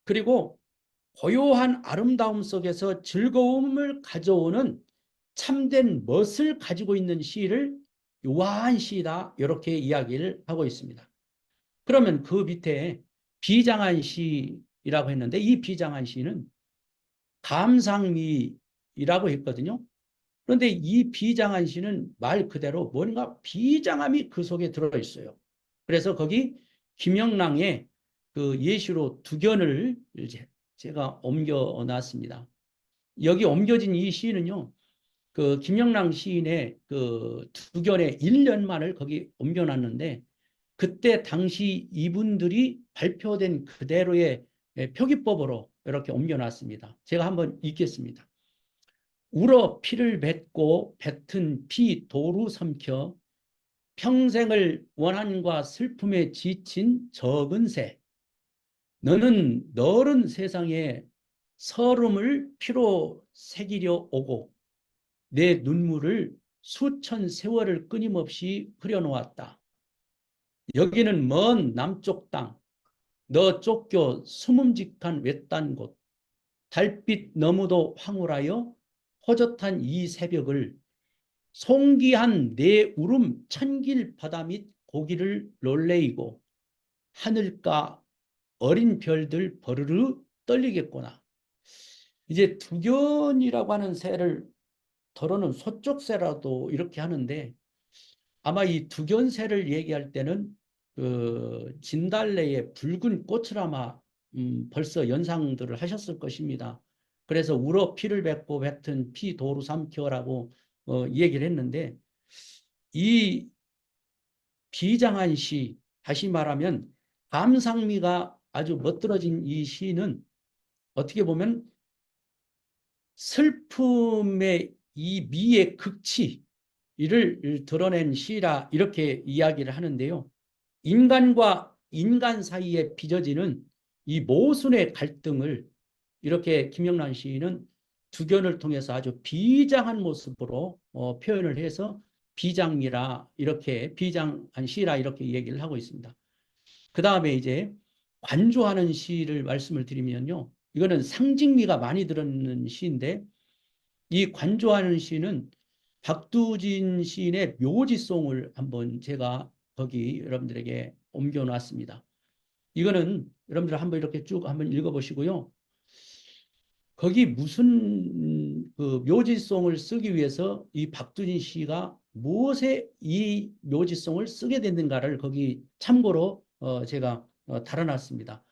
그리고 고요한 아름다움 속에서 즐거움을 가져오는 참된 멋을 가지고 있는 시를 우아한 시다 이렇게 이야기를 하고 있습니다. 그러면 그 밑에 비장한 시라고 했는데 이 비장한 시는 감상미라고 했거든요. 그런데 이 비장한 시는 말 그대로 뭔가 비장함이 그 속에 들어있어요. 그래서 거기 김영랑의 그 예시로 두 견을 제가 옮겨 놨습니다. 여기 옮겨진 이 시는요, 그 김영랑 시인의 그 두 견의 1년만을 거기 옮겨놨는데, 그때 당시 이분들이 발표된 그대로의 표기법으로 이렇게 옮겨놨습니다. 제가 한번 읽겠습니다. 울어 피를 뱉고 뱉은 피 도루 삼켜 평생을 원한과 슬픔에 지친 적은 새, 너는 너른 세상에 서름을 피로 새기려 오고 내 눈물을 수천 세월을 끊임없이 흐려놓았다. 여기는 먼 남쪽 땅, 너 쫓겨 숨음직한 외딴 곳, 달빛 너무도 황홀하여 허젓한 이 새벽을 송기한 내 울음 천길 바다 및 고기를 놀래이고 하늘가 어린 별들 버르르 떨리겠구나. 이제 두견이라고 하는 새를 더러는 소쪽새라도 이렇게 하는데, 아마 이 두견새를 얘기할 때는 그 진달래의 붉은 꽃을 아마 벌써 연상들을 하셨을 것입니다. 그래서 울어 피를 뱉고 뱉은 피 도루 삼켜라고 얘기를 했는데, 이 비장한 시, 다시 말하면 감상미가 아주 멋들어진 이 시는 어떻게 보면 슬픔의 이 미의 극치, 이를 드러낸 시라 이렇게 이야기를 하는데요. 인간과 인간 사이에 빚어지는 이 모순의 갈등을 이렇게 김영란 시인은 두견을 통해서 아주 비장한 모습으로 표현을 해서 비장미라 이렇게 비장한 시라 이렇게 얘기를 하고 있습니다. 그 다음에 이제 관조하는 시를 말씀을 드리면요. 이거는 상징미가 많이 들어있는 시인데, 이 관조하는 시는 박두진 시인의 묘지송을 한번 제가 거기 여러분들에게 옮겨놨습니다. 이거는 여러분들 한번 이렇게 쭉 한번 읽어보시고요. 거기 무슨 그 묘지송을 쓰기 위해서 이 박두진 씨가 무엇에 이 묘지송을 쓰게 됐는가를 거기 참고로 제가 달아놨습니다.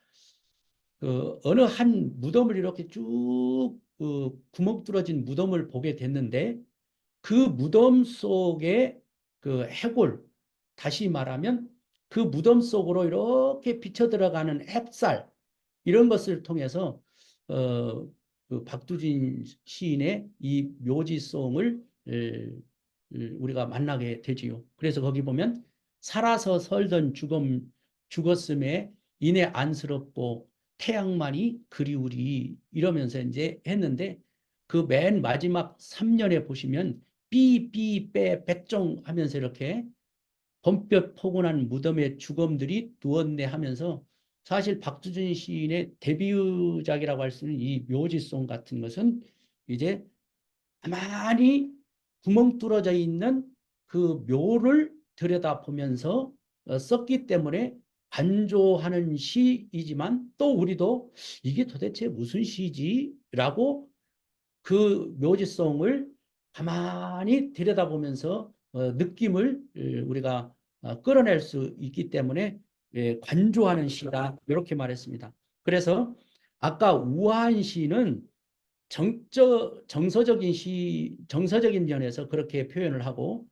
그 어느 한 무덤을 이렇게 쭉 구멍 뚫어진 무덤을 보게 됐는데, 그 무덤 속에 그 해골, 다시 말하면 그 무덤 속으로 이렇게 비쳐 들어가는 햇살, 이런 것을 통해서 그 박두진 시인의 이 묘지송을 우리가 만나게 되지요. 그래서 거기 보면 살아서 설던 죽었음에 이내 안쓰럽고 태양만이 그리우리 이러면서 이제 했는데, 그 맨 마지막 3년에 보시면 삐삐 빼 백종 하면서 이렇게 봄볕 포근한 무덤에 주검들이 누웠네 하면서, 사실 박두준 시인의 데뷔작이라고 할 수 있는 이 묘지송 같은 것은 이제 가만히 구멍 뚫어져 있는 그 묘를 들여다보면서 썼기 때문에 관조하는 시이지만, 또 우리도 이게 도대체 무슨 시지? 라고 그 묘지송을 가만히 들여다보면서 느낌을 우리가 끌어낼 수 있기 때문에 관조하는 시다 이렇게 말했습니다. 그래서 아까 우아한 시는 정서적인 면에서 그렇게 표현을 하고,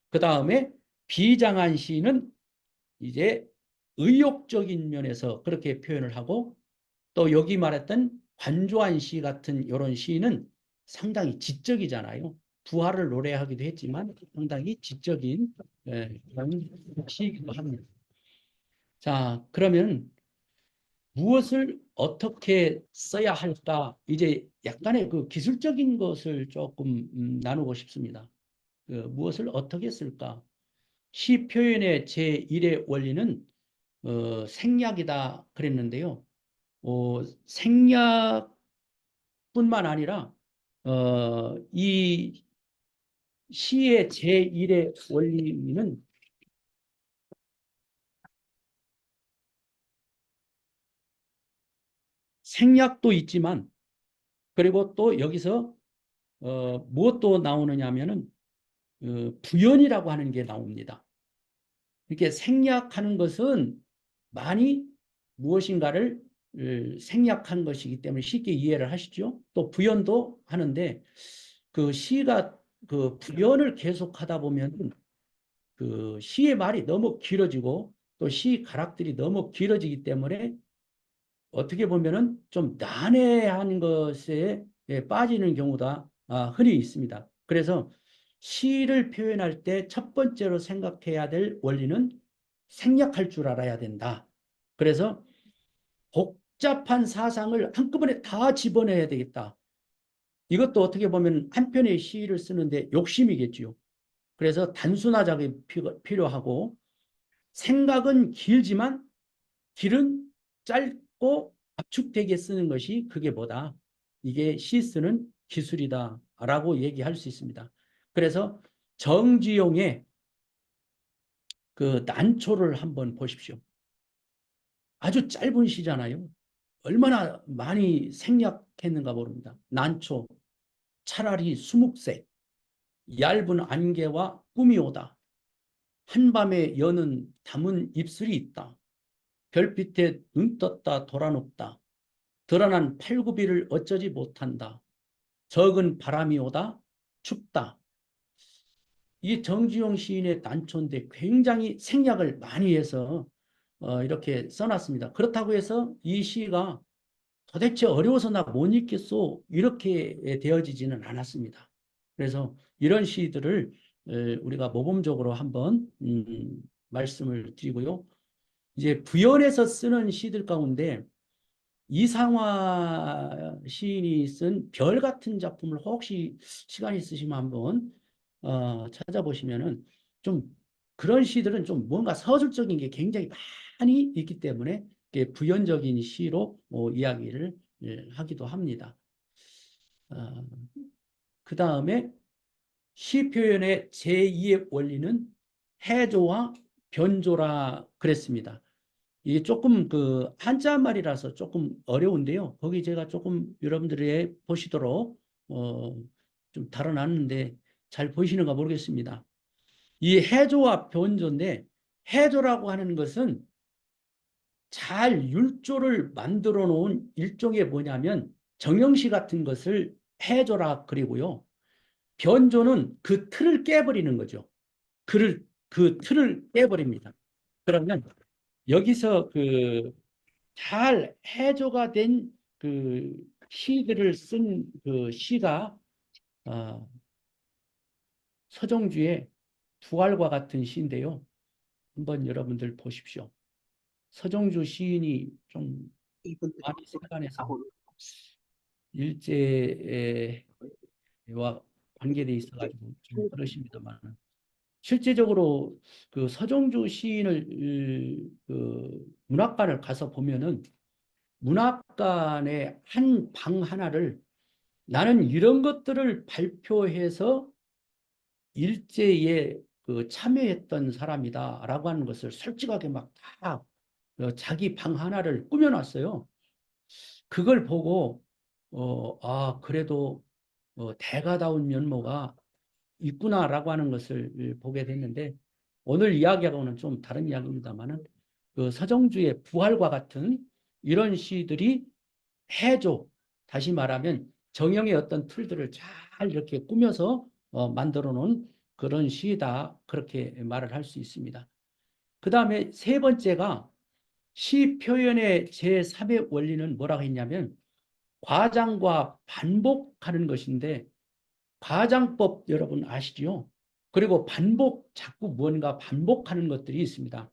그 다음에 비장한 시는 이제 의욕적인 면에서 그렇게 표현을 하고, 또 여기 말했던 관조한 시 같은 이런 시는 상당히 지적이잖아요. 부활을 노래하기도 했지만 상당히 지적인 그런 시이기도 합니다. 자, 그러면 무엇을 어떻게 써야 할까? 이제 약간의 그 기술적인 것을 조금 나누고 싶습니다. 그 무엇을 어떻게 쓸까? 시 표현의 제1의 원리는 생략이다 그랬는데요. 생략뿐만 아니라 이 시의 제1의 원리는 생략도 있지만, 그리고 또 여기서 무엇도 나오느냐 하면은 부연이라고 하는 게 나옵니다. 이렇게 생략하는 것은 많이 무엇인가를 생략한 것이기 때문에 쉽게 이해를 하시죠. 또 부연도 하는데 그 시가 그 부연을 계속하다 보면 그 시의 말이 너무 길어지고 또 시 가락들이 너무 길어지기 때문에 어떻게 보면은 좀 난해한 것에 빠지는 경우가 흔히 있습니다. 그래서 시를 표현할 때 첫 번째로 생각해야 될 원리는 생략할 줄 알아야 된다. 그래서 복잡한 사상을 한꺼번에 다 집어내야 되겠다. 이것도 어떻게 보면 한 편의 시를 쓰는데 욕심이겠지요. 그래서 단순화작이 필요하고 생각은 길지만 길은 짧고 압축되게 쓰는 것이 그게 뭐다. 이게 시 쓰는 기술이다라고 얘기할 수 있습니다. 그래서 정지용의 그 난초를 한번 보십시오. 아주 짧은 시잖아요. 얼마나 많이 생략했는가 모릅니다. 난초, 차라리 수묵색, 얇은 안개와 꿈이 오다. 한밤에 여는 담은 입술이 있다. 별빛에 눈 떴다 돌아눕다. 드러난 팔굽이를 어쩌지 못한다. 적은 바람이 오다 춥다. 이 정지용 시인의 난초인데 굉장히 생략을 많이 해서 이렇게 써놨습니다. 그렇다고 해서 이 시가 도대체 어려워서 나 못 읽겠소 이렇게 되어지지는 않았습니다. 그래서 이런 시들을 우리가 모범적으로 한번 말씀을 드리고요. 이제 부연해서 쓰는 시들 가운데 이상화 시인이 쓴 별 같은 작품을 혹시 시간 있으시면 한번 찾아보시면은 좀 그런 시들은 좀 뭔가 서술적인 게 굉장히 많이 있기 때문에 부연적인 시로 이야기를 하기도 합니다. 그 다음에 시 표현의 제2의 원리는 해조와 변조라 그랬습니다. 이게 조금 그 한자말이라서 조금 어려운데요. 거기 제가 조금 여러분들이 보시도록 좀 달아놨는데 잘 보이시는가 모르겠습니다. 이 해조와 변조인데 해조라고 하는 것은 잘 율조를 만들어 놓은 일종의 뭐냐면 정형시 같은 것을 해조라 그리고요. 변조는 그 틀을 깨버리는 거죠. 그 틀을 깨버립니다. 그러면 여기서 그 잘 해조가 된 그 시들을 쓴 그 시가 서정주의 부활과 같은 시인데요. 한번 여러분들 보십시오. 서정주 시인이 좀 많이 세간에서 일제와 관계돼 있어가지고 좀 그러십니다만 실제적으로 그 서정주 시인을 그 문학관을 가서 보면은 문학관의 한 방 하나를 나는 이런 것들을 발표해서 일제에 그 참여했던 사람이다라고 하는 것을 솔직하게 막 다 자기 방 하나를 꾸며놨어요. 그걸 보고 그래도 대가다운 면모가 있구나라고 하는 것을 보게 됐는데 오늘 이야기하고는 좀 다른 이야기입니다만은 그 서정주의 부활과 같은 이런 시들이 해조, 다시 말하면 정형의 어떤 틀들을 잘 이렇게 꾸며서 만들어 놓은 그런 시다. 그렇게 말을 할 수 있습니다. 그 다음에 세 번째가 시 표현의 제3의 원리는 뭐라고 했냐면 과장과 반복하는 것인데 과장법 여러분 아시죠? 그리고 반복, 자꾸 뭔가 반복하는 것들이 있습니다.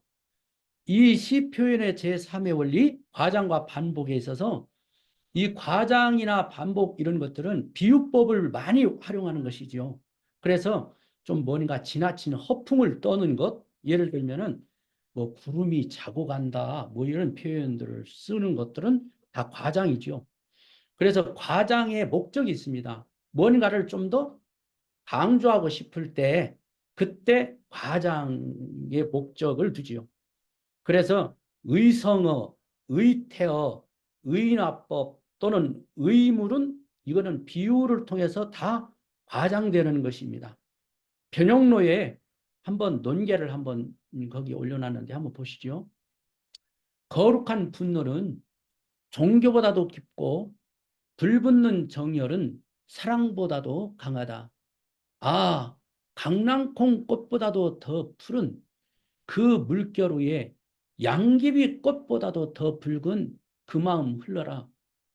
이 시 표현의 제3의 원리, 과장과 반복에 있어서 이 과장이나 반복 이런 것들은 비유법을 많이 활용하는 것이죠. 그래서 좀 뭔가 지나친 허풍을 떠는 것, 예를 들면은 뭐 구름이 자고 간다, 뭐 이런 표현들을 쓰는 것들은 다 과장이죠. 그래서 과장의 목적이 있습니다. 뭔가를 좀 더 강조하고 싶을 때 그때 과장의 목적을 두지요. 그래서 의성어, 의태어, 의납법 또는 의물은 이거는 비유를 통해서 다 과장되는 것입니다. 변형로에 한번 논계를 한번 거기 올려놨는데 한번 보시죠. 거룩한 분노는 종교보다도 깊고 불붙는 정열은 사랑보다도 강하다. 아, 강낭콩 꽃보다도 더 푸른 그 물결 위에 양귀비 꽃보다도 더 붉은 그 마음 흘러라.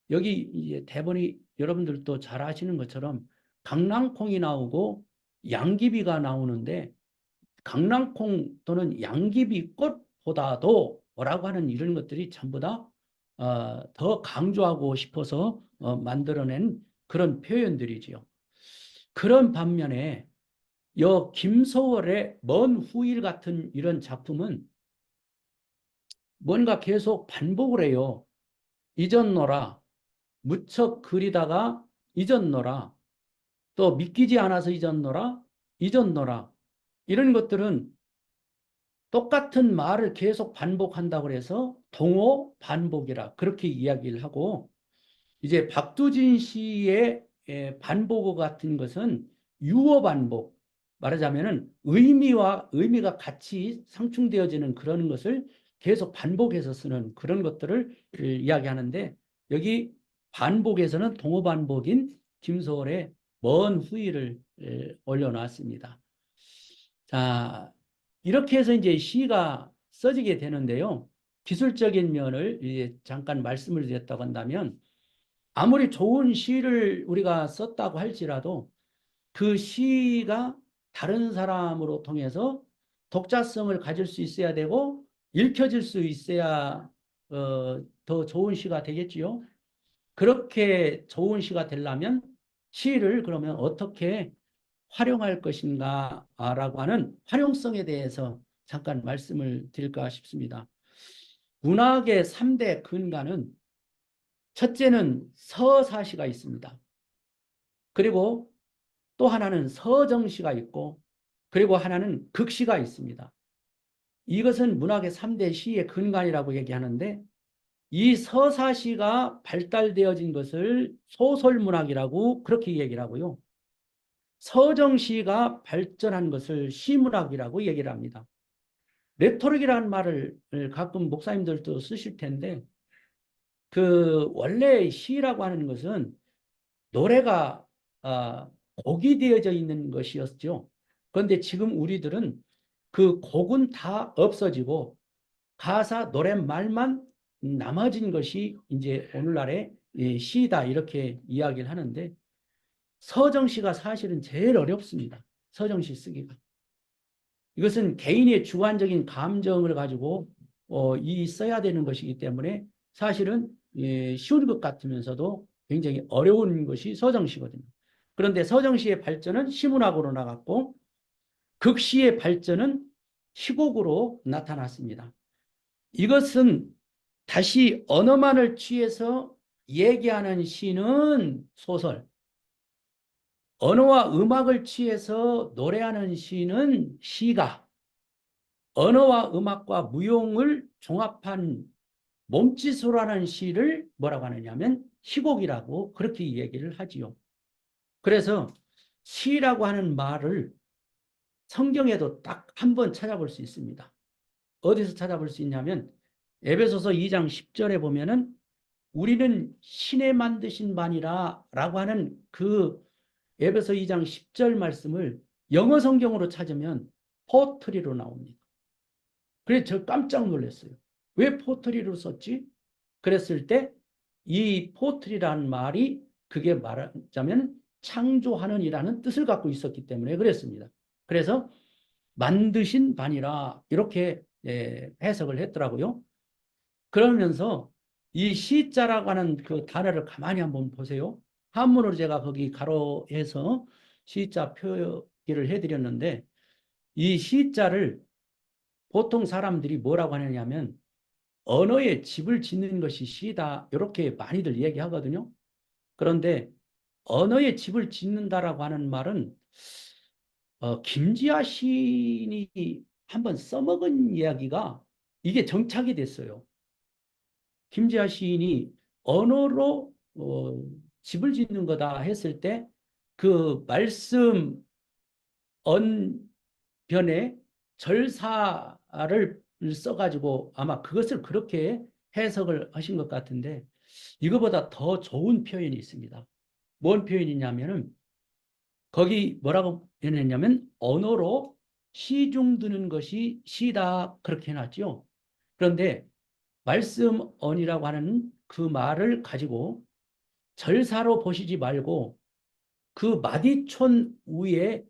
여기 이제 대본이 여러분들도 잘 아시는 것처럼 강낭콩이 나오고 양귀비가 나오는데 강낭콩 또는 양귀비 꽃보다도 뭐라고 하는 이런 것들이 전부 다 더 강조하고 싶어서 만들어낸 그런 표현들이지요. 그런 반면에 김소월의 먼 후일 같은 이런 작품은 뭔가 계속 반복을 해요. 잊었노라, 무척 그리다가 잊었노라, 또 믿기지 않아서 잊었노라, 잊었노라. 이런 것들은 똑같은 말을 계속 반복한다고 해서 동어 반복이라 그렇게 이야기를 하고, 이제 박두진 씨의 반복어 같은 것은 유어 반복, 말하자면은 의미가 같이 상충되어지는 그런 것을 계속 반복해서 쓰는 그런 것들을 이야기하는데, 여기 반복에서는 동어 반복인 김소월의 먼 후일을 올려놨습니다. 자, 이렇게 해서 이제 시가 써지게 되는데요. 기술적인 면을 이제 잠깐 말씀을 드렸다고 한다면, 아무리 좋은 시를 우리가 썼다고 할지라도 그 시가 다른 사람으로 통해서 독자성을 가질 수 있어야 되고 읽혀질 수 있어야 더 좋은 시가 되겠지요. 그렇게 좋은 시가 되려면 시를 그러면 어떻게 활용할 것인가라고 하는 활용성에 대해서 잠깐 말씀을 드릴까 싶습니다. 문학의 3대 근간은 첫째는 서사시가 있습니다. 그리고 또 하나는 서정시가 있고, 그리고 하나는 극시가 있습니다. 이것은 문학의 3대 시의 근간이라고 얘기하는데, 이 서사시가 발달되어진 것을 소설문학이라고 그렇게 얘기를 하고요. 서정시가 발전한 것을 시문학이라고 얘기를 합니다. 레토릭이라는 말을 가끔 목사님들도 쓰실 텐데, 원래 시라고 하는 것은 노래가 곡이 되어져 있는 것이었죠. 그런데 지금 우리들은 그 곡은 다 없어지고 가사 노랫말만 남아진 것이 이제 오늘날의 시다 이렇게 이야기를 하는데, 서정시가 사실은 제일 어렵습니다. 서정시 쓰기가. 이것은 개인의 주관적인 감정을 가지고 써야 되는 것이기 때문에 사실은 쉬운 것 같으면서도 굉장히 어려운 것이 서정시거든요. 그런데 서정시의 발전은 시문학으로 나갔고 극시의 발전은 시곡으로 나타났습니다. 이것은 다시 언어만을 취해서 얘기하는 시는 소설, 언어와 음악을 취해서 노래하는 시는 시가, 언어와 음악과 무용을 종합한 몸짓으로 하는 시를 뭐라고 하느냐면 시곡이라고 그렇게 얘기를 하지요. 그래서 시라고 하는 말을 성경에도 딱 한 번 찾아볼 수 있습니다. 어디서 찾아볼 수 있냐면 에베소서 2장 10절에 보면은 우리는 신의 만드신 반이라 라고 하는 그 에베소 2장 10절 말씀을 영어 성경으로 찾으면 포트리로 나옵니다. 그래서 저 깜짝 놀랐어요. 왜 포트리로 썼지? 그랬을 때 이 포트리라는 말이 그게 말하자면 창조하는 이라는 뜻을 갖고 있었기 때문에 그랬습니다. 그래서 만드신 반이라 이렇게 해석을 했더라고요. 그러면서 이 시자라고 하는 그 단어를 가만히 한번 보세요. 한문으로 제가 거기 가로해서 시자 표기를 해드렸는데, 이 시자를 보통 사람들이 뭐라고 하느냐면 언어에 집을 짓는 것이 시다 이렇게 많이들 얘기하거든요. 그런데 언어에 집을 짓는다라고 하는 말은 김지아 시인이 한번 써먹은 이야기가 이게 정착이 됐어요. 김지아 시인이 언어로 집을 짓는 거다 했을 때 그 말씀 언변에 절사를 써가지고 아마 그것을 그렇게 해석을 하신 것 같은데 이거보다 더 좋은 표현이 있습니다. 뭔 표현이냐면은 거기 뭐라고 해냈냐면 언어로 시중드는 것이 시다 그렇게 해놨죠. 그런데 말씀언이라고 하는 그 말을 가지고 절사로 보시지 말고 그 마디촌 위에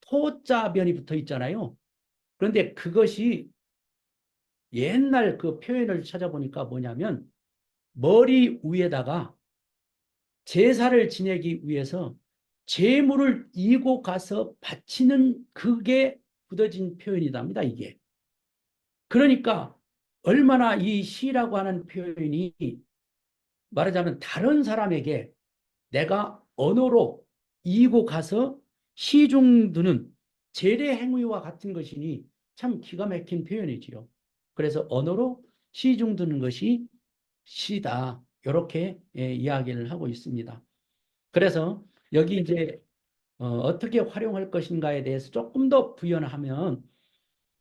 토자변이 붙어 있잖아요. 그런데 그것이 옛날 그 표현을 찾아보니까 뭐냐면 머리 위에다가 제사를 지내기 위해서 제물을 이고 가서 바치는 그게 굳어진 표현이답니다, 이게. 그러니까 얼마나 이 시라고 하는 표현이 말하자면 다른 사람에게 내가 언어로 이고 가서 시중드는 제례 행위와 같은 것이니 참 기가 막힌 표현이지요. 그래서 언어로 시중드는 것이 시다. 이렇게 이야기를 하고 있습니다. 그래서 여기 이제 어떻게 활용할 것인가에 대해서 조금 더 부연하면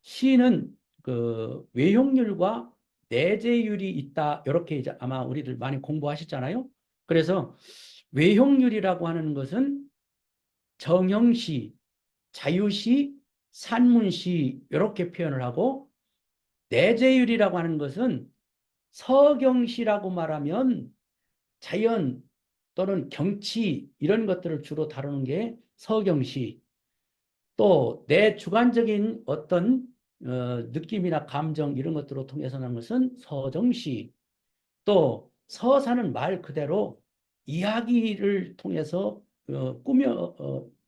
시는 그 외형률과 내재율이 있다. 이렇게 이제 아마 우리들 많이 공부하셨잖아요. 그래서 외형률이라고 하는 것은 정형시, 자유시, 산문시 이렇게 표현을 하고 내재율이라고 하는 것은 서경시라고 말하면 자연 또는 경치 이런 것들을 주로 다루는 게 서경시. 또 내 주관적인 어떤 느낌이나 감정 이런 것들을 통해서 하는 것은 서정시. 또 서사는 말 그대로 이야기를 통해서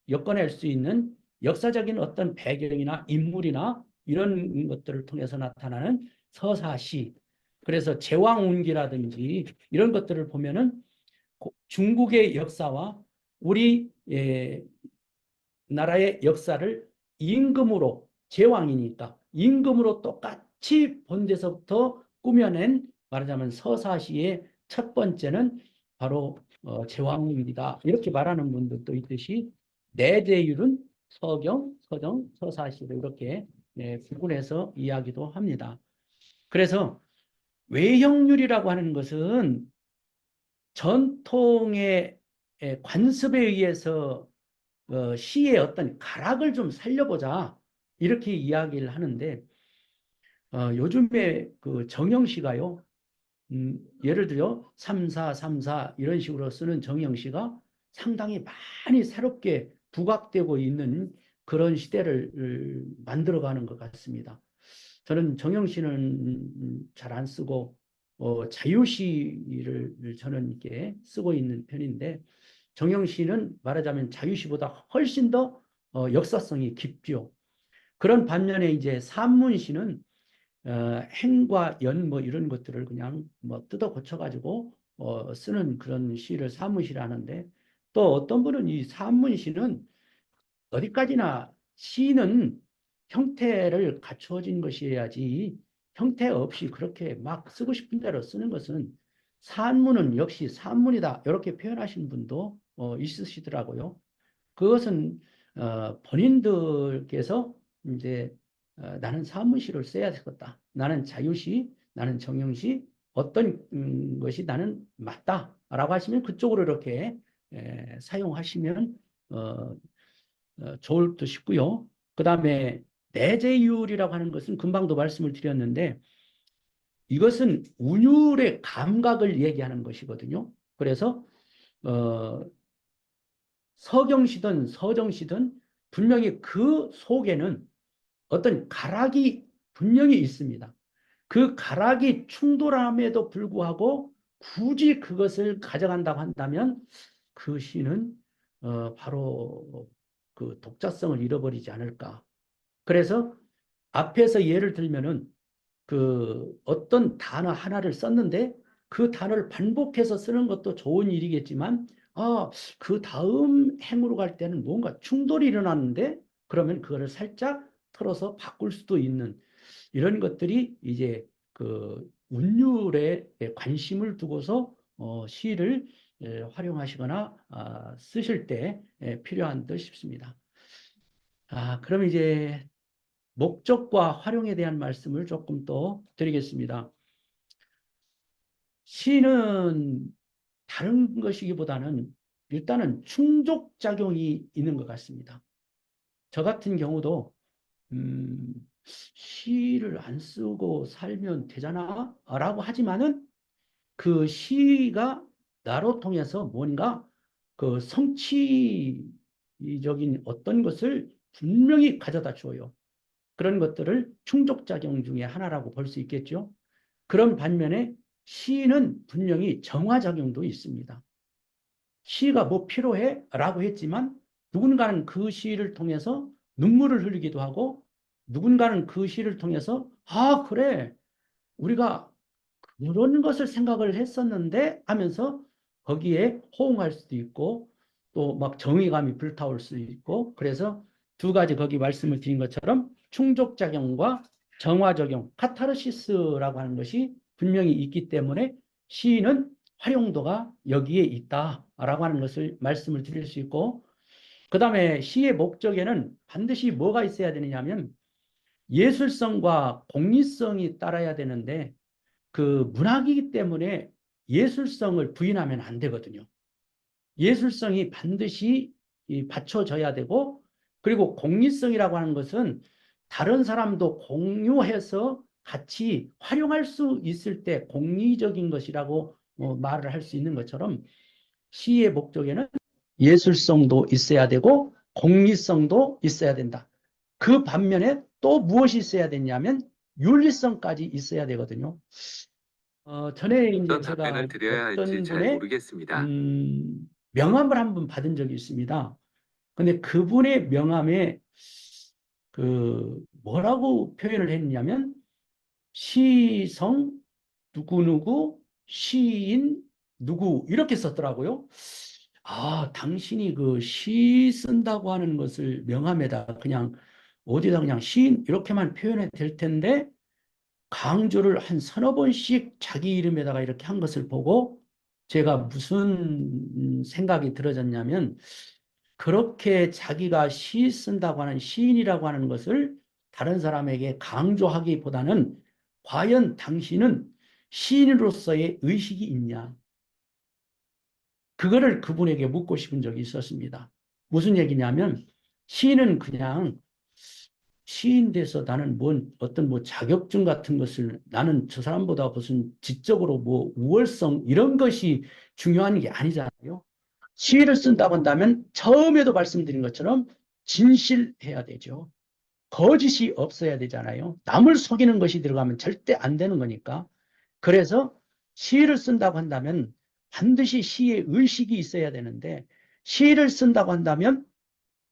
엮어낼 수 있는 역사적인 어떤 배경이나 인물이나 이런 것들을 통해서 나타나는 서사시. 그래서 제왕운기라든지 이런 것들을 보면은 중국의 역사와 우리 나라의 역사를 임금으로 제왕이니까 임금으로 똑같이 본 데서부터 꾸며낸 말하자면 서사시의 첫 번째는 바로 제왕입니다. 이렇게 말하는 분들도 있듯이 내재율은 서경, 서정, 서사시를 이렇게 구분해서 이야기도 합니다. 그래서 외형률이라고 하는 것은 전통의 관습에 의해서 시의 어떤 가락을 좀 살려보자 이렇게 이야기를 하는데 요즘에 그 정형시가요. 예를 들어 3사, 3사 이런 식으로 쓰는 정형시가 상당히 많이 새롭게 부각되고 있는 그런 시대를 만들어가는 것 같습니다. 저는 정형시는 잘 안 쓰고 자유시를 저는 이렇게 쓰고 있는 편인데 정형시는 말하자면 자유시보다 훨씬 더 역사성이 깊죠. 그런 반면에 이제 산문시는 행과 연 뭐 이런 것들을 그냥 뭐 뜯어 고쳐가지고 쓰는 그런 시를 산문시를 하는데 또 어떤 분은 이 산문시는 어디까지나 시는 형태를 갖추어진 것이어야지 형태 없이 그렇게 막 쓰고 싶은 대로 쓰는 것은 산문은 역시 산문이다 이렇게 표현하시는 분도 있으시더라고요. 그것은 본인들께서 이제 나는 산문시를 써야 되겠다. 나는 자유시, 나는 정형시 어떤 것이 나는 맞다라고 하시면 그쪽으로 이렇게 사용하시면 좋을 듯 싶고요. 그 다음에 내재율이라고 하는 것은 금방도 말씀을 드렸는데 이것은 운율의 감각을 얘기하는 것이거든요. 그래서 어, 서경시든 서정시든 분명히 그 속에는 어떤 가락이 분명히 있습니다. 그 가락이 충돌함에도 불구하고 굳이 그것을 가져간다고 한다면 그 시는 바로 그 독자성을 잃어버리지 않을까. 그래서 앞에서 예를 들면은 그 어떤 단어 하나를 썼는데 그 단어를 반복해서 쓰는 것도 좋은 일이겠지만 그 다음 행으로 갈 때는 뭔가 충돌이 일어났는데 그러면 그거를 살짝 털어서 바꿀 수도 있는 이런 것들이 이제 그 운율에 관심을 두고서 시를 활용하시거나 쓰실 때 필요한 듯 싶습니다. 그럼 이제 목적과 활용에 대한 말씀을 조금 더 드리겠습니다. 시는 다른 것이기보다는 일단은 충족작용이 있는 것 같습니다. 저 같은 경우도 시를 안 쓰고 살면 되잖아 라고 하지만은 그 시가 나로 통해서 뭔가 그 성취적인 어떤 것을 분명히 가져다 줘요. 그런 것들을 충족작용 중에 하나라고 볼 수 있겠죠. 그런 반면에 시는 분명히 정화작용도 있습니다. 시가 뭐 필요해? 라고 했지만 누군가는 그 시를 통해서 눈물을 흘리기도 하고 누군가는 그 시를 통해서 그래 우리가 그런 것을 생각을 했었는데 하면서 거기에 호응할 수도 있고 또 막 정의감이 불타올 수 있고 그래서 두 가지 거기 말씀을 드린 것처럼 충족작용과 정화작용, 카타르시스라고 하는 것이 분명히 있기 때문에 시인은 활용도가 여기에 있다라고 하는 것을 말씀을 드릴 수 있고 그 다음에 시의 목적에는 반드시 뭐가 있어야 되느냐면 예술성과 공리성이 따라야 되는데 그 문학이기 때문에 예술성을 부인하면 안 되거든요. 예술성이 반드시 받쳐져야 되고 그리고 공리성이라고 하는 것은 다른 사람도 공유해서 같이 활용할 수 있을 때 공리적인 것이라고 말을 할 수 있는 것처럼 시의 목적에는 예술성도 있어야 되고 공리성도 있어야 된다. 그 반면에 또 무엇이 있어야 되냐면 윤리성까지 있어야 되거든요. 전에 이제 어떤 제가 답변을 드려야 할지 어떤 잘 분의 모르겠습니다. 명함을 한번 받은 적이 있습니다. 근데 그분의 명함에 그 뭐라고 표현을 했냐면 시성 누구누구 시인 누구 이렇게 썼더라고요. 당신이 그 시 쓴다고 하는 것을 명함에다 그냥 어디다 그냥 시인 이렇게만 표현해도 될 텐데 강조를 한 서너 번씩 자기 이름에다가 이렇게 한 것을 보고 제가 무슨 생각이 들어졌냐면 그렇게 자기가 시 쓴다고 하는 시인이라고 하는 것을 다른 사람에게 강조하기보다는 과연 당신은 시인으로서의 의식이 있냐? 그거를 그분에게 묻고 싶은 적이 있었습니다. 무슨 얘기냐면 시인은 그냥 시인 돼서 나는 어떤 자격증 같은 것을 나는 저 사람보다 무슨 지적으로 우월성 이런 것이 중요한 게 아니잖아요. 시를 쓴다고 한다면 처음에도 말씀드린 것처럼 진실해야 되죠. 거짓이 없어야 되잖아요. 남을 속이는 것이 들어가면 절대 안 되는 거니까. 그래서 시를 쓴다고 한다면 반드시 시의 의식이 있어야 되는데 시를 쓴다고 한다면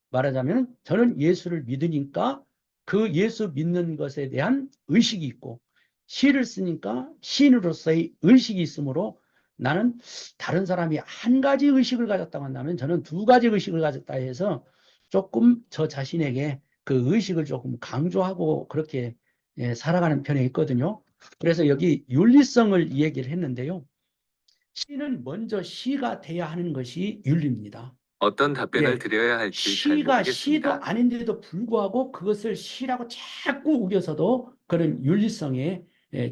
말하자면 저는 예수를 믿으니까 그 예수 믿는 것에 대한 의식이 있고 시를 쓰니까 시인으로서의 의식이 있으므로 나는 다른 사람이 한 가지 의식을 가졌다고 한다면 저는 두 가지 의식을 가졌다 해서 조금 저 자신에게 그 의식을 조금 강조하고 그렇게 살아가는 편에 있거든요. 그래서 여기 윤리성을 얘기를 했는데요. 시는 먼저 시가 돼야 하는 것이 윤리입니다. 어떤 답변을 예, 드려야 할지 잘 시가 시도 모르겠습니다. 아닌데도 불구하고 그것을 시라고 자꾸 우겨서도 그런 윤리성에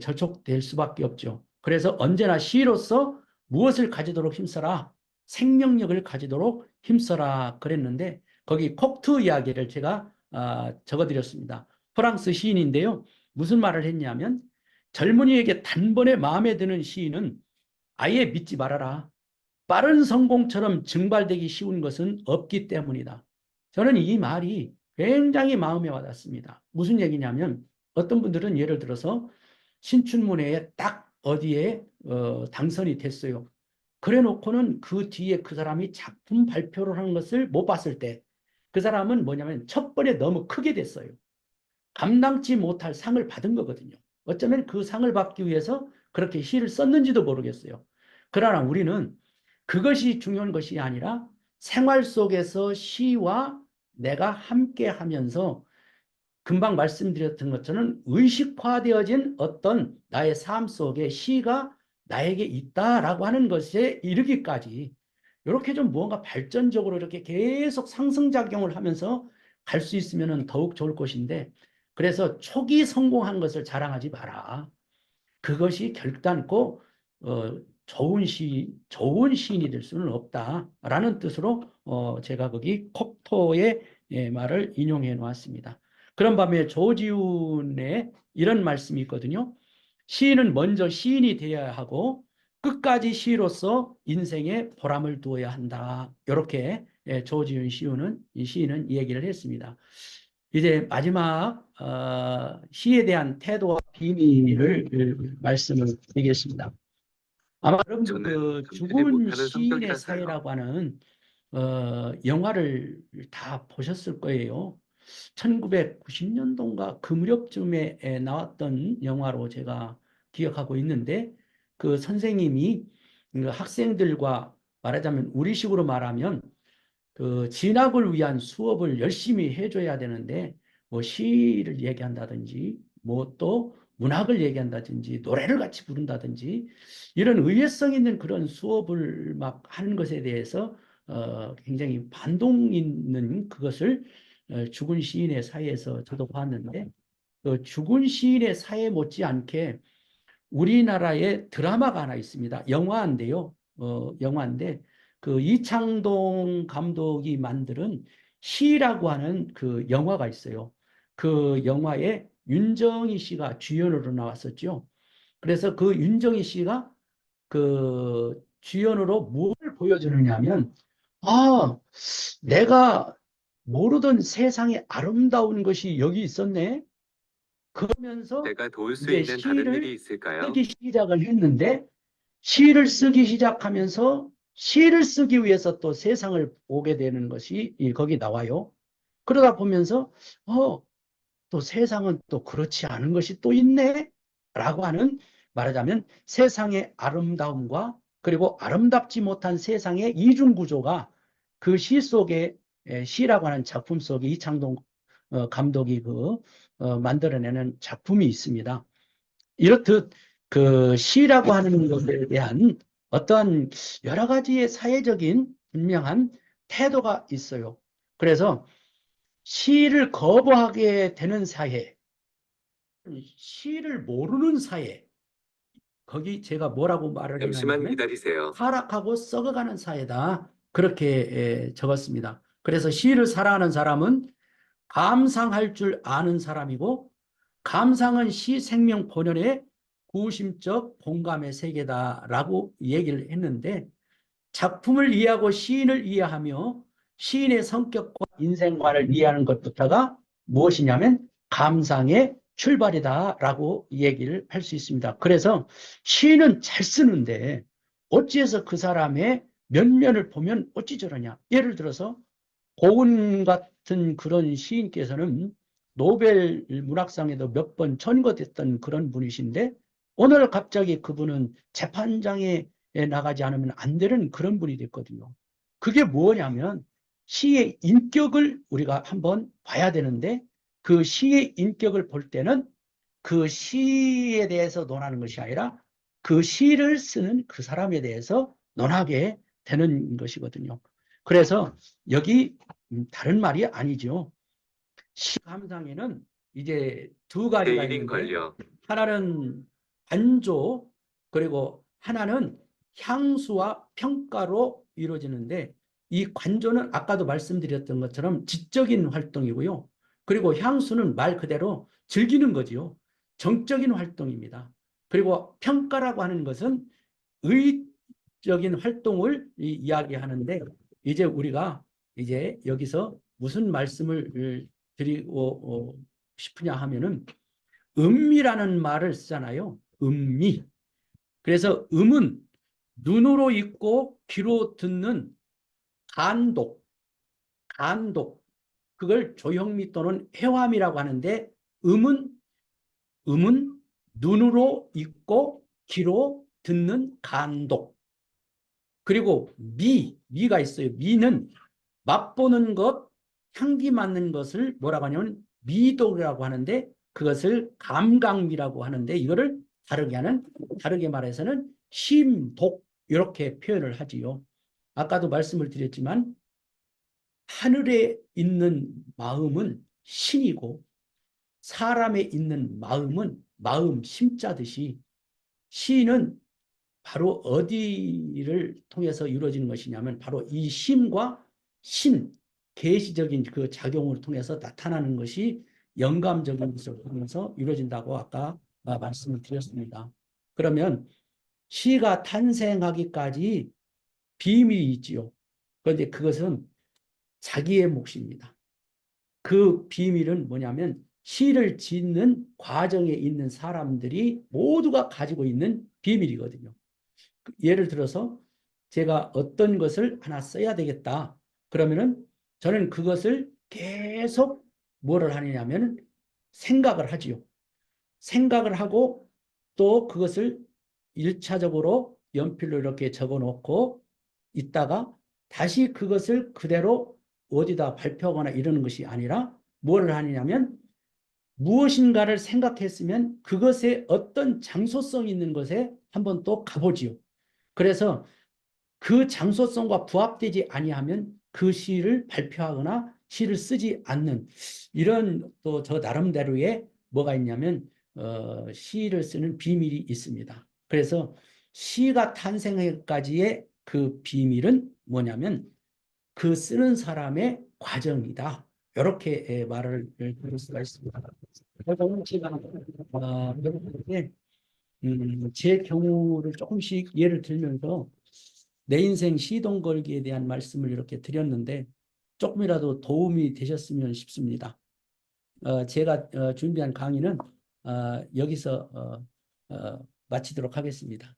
저촉될 수밖에 없죠. 그래서 언제나 시로서 무엇을 가지도록 힘써라? 생명력을 가지도록 힘써라 그랬는데 거기 콕트 이야기를 제가 적어드렸습니다. 프랑스 시인인데요. 무슨 말을 했냐면 젊은이에게 단번에 마음에 드는 시인은 아예 믿지 말아라. 빠른 성공처럼 증발되기 쉬운 것은 없기 때문이다. 저는 이 말이 굉장히 마음에 와닿습니다. 무슨 얘기냐면 어떤 분들은 예를 들어서 신춘문예에 딱 어디에 당선이 됐어요. 그래 놓고는 그 뒤에 그 사람이 작품 발표를 하는 것을 못 봤을 때 그 사람은 뭐냐면 첫 번에 너무 크게 됐어요. 감당치 못할 상을 받은 거거든요. 어쩌면 그 상을 받기 위해서 그렇게 시를 썼는지도 모르겠어요. 그러나 우리는 그것이 중요한 것이 아니라 생활 속에서 시와 내가 함께 하면서 금방 말씀드렸던 것처럼 의식화되어진 어떤 나의 삶 속에 시가 나에게 있다라고 하는 것에 이르기까지 이렇게 좀 무언가 발전적으로 이렇게 계속 상승작용을 하면서 갈 수 있으면 더욱 좋을 것인데, 그래서 초기 성공한 것을 자랑하지 마라. 그것이 결단코 좋은 시인이 될 수는 없다라는 뜻으로 제가 거기 콕토의 말을 인용해 놓았습니다. 그런 밤에 조지훈의 이런 말씀이 있거든요. 시인은 먼저 시인이 되어야 하고 끝까지 시로서 인생에 보람을 두어야 한다. 이렇게 조지훈 시인은 얘기를 했습니다. 이제 마지막 시에 대한 태도와 비밀을 말씀을 드리겠습니다. 아마 여러분들 저는 그 금슬이 죽은 못하는 시인의 성격이라서요. 사회라고 하는 영화를 다 보셨을 거예요. 1990년도인가 그 무렵쯤에 나왔던 영화로 제가 기억하고 있는데, 그 선생님이 그 학생들과 말하자면 우리식으로 말하면 그 진학을 위한 수업을 열심히 해줘야 되는데, 뭐 시를 얘기한다든지 뭐 또 문학을 얘기한다든지 노래를 같이 부른다든지 이런 의외성 있는 그런 수업을 막 하는 것에 대해서 굉장히 반동 있는 그것을 죽은 시인의 사회에서 저도 봤는데, 그 죽은 시인의 사회 못지않게 우리나라에 드라마가 하나 있습니다. 영화인데요. 영화인데 그 이창동 감독이 만든 시라고 하는 그 영화가 있어요. 그 영화에 윤정희 씨가 주연으로 나왔었죠. 그래서 그 윤정희 씨가 그 주연으로 뭘 보여주느냐면, 아, 내가 모르던 세상에 아름다운 것이 여기 있었네. 그러면서 제가 도울 수 이제 있는 다른 일이 시를 있을까요? 쓰기 시작을 했는데, 시를 쓰기 시작하면서 시를 쓰기 위해서 또 세상을 보게 되는 것이 거기 나와요. 그러다 보면서 또 세상은 또 그렇지 않은 것이 또 있네 라고 하는, 말하자면 세상의 아름다움과 그리고 아름답지 못한 세상의 이중구조가 그 시 속에, 시라고 하는 작품 속에 이창동 감독이 만들어내는 작품이 있습니다. 이렇듯 그 시라고 하는 것에 대한 어떠한 여러 가지의 사회적인 분명한 태도가 있어요. 그래서 시를 거부하게 되는 사회, 시를 모르는 사회, 거기 제가 뭐라고 말을 잠시만 해놨냐면 기다리세요. 타락하고 썩어가는 사회다. 그렇게 적었습니다. 그래서 시를 사랑하는 사람은 감상할 줄 아는 사람이고, 감상은 시 생명 본연의 구심적 공감의 세계다라고 얘기를 했는데, 작품을 이해하고 시인을 이해하며 시인의 성격과 인생관을 이해하는 것부터가 무엇이냐면 감상의 출발이다라고 얘기를 할 수 있습니다. 그래서 시인은 잘 쓰는데 어찌해서 그 사람의 면면을 보면 어찌 저러냐. 예를 들어서 고은 같은 그런 시인께서는 노벨 문학상에도 몇 번 전거됐던 그런 분이신데, 오늘 갑자기 그분은 재판장에 나가지 않으면 안 되는 그런 분이 됐거든요. 그게 뭐냐면 시의 인격을 우리가 한번 봐야 되는데, 그 시의 인격을 볼 때는 그 시에 대해서 논하는 것이 아니라 그 시를 쓰는 그 사람에 대해서 논하게 되는 것이거든요. 그래서 여기 다른 말이 아니죠. 시 감상에는 이제 두 가지가 있는데, 내일인걸요. 하나는 관조, 그리고 하나는 향수와 평가로 이루어지는데, 이 관조는 아까도 말씀드렸던 것처럼 지적인 활동이고요. 그리고 향수는 말 그대로 즐기는 거지요. 정적인 활동입니다. 그리고 평가라고 하는 것은 의적인 활동을 이야기하는데, 이제 우리가 이제 여기서 무슨 말씀을 드리고 싶으냐 하면은, 음미라는 말을 쓰잖아요. 음미. 그래서 음은 눈으로 읽고 귀로 듣는 간독, 간독. 그걸 조형미 또는 해화미라고 하는데, 음은 눈으로 읽고 귀로 듣는 간독. 그리고 미가 있어요. 미는 맛보는 것, 향기 맡는 것을 뭐라고 하냐면 미독이라고 하는데, 그것을 감각미라고 하는데, 이거를 다르게 말해서는 심독 이렇게 표현을 하지요. 아까도 말씀을 드렸지만 하늘에 있는 마음은 신이고 사람에 있는 마음은 마음 심자듯이 시는 바로 어디를 통해서 이루어지는 것이냐면 바로 이 심과 신, 계시적인 그 작용을 통해서 나타나는 것이 영감적인 것을 통해서 이루어진다고 아까 말씀을 드렸습니다. 그러면 시가 탄생하기까지 비밀이 있지요. 그런데 그것은 자기의 몫입니다. 그 비밀은 뭐냐면 시를 짓는 과정에 있는 사람들이 모두가 가지고 있는 비밀이거든요. 예를 들어서 제가 어떤 것을 하나 써야 되겠다. 그러면은 저는 그것을 계속 뭐를 하느냐면 생각을 하지요. 생각을 하고 또 그것을 1차적으로 연필로 이렇게 적어 놓고 있다가 다시 그것을 그대로 어디다 발표하거나 이러는 것이 아니라 뭐를 하느냐면 무엇인가를 생각했으면 그것에 어떤 장소성 있는 것에 한번 또 가보지요. 그래서 그 장소성과 부합되지 아니하면 그 시를 발표하거나 시를 쓰지 않는 이런 또 저 나름대로의 뭐가 있냐면 시를 쓰는 비밀이 있습니다. 그래서 시가 탄생하기까지의 그 비밀은 뭐냐면 그 쓰는 사람의 과정이다. 이렇게 말을 들을 수가 있습니다. 오늘 제가 여러분께 제 경우를 조금씩 예를 들면서 내 인생 시동 걸기에 대한 말씀을 이렇게 드렸는데 조금이라도 도움이 되셨으면 싶습니다. 제가 준비한 강의는 여기서 마치도록 하겠습니다.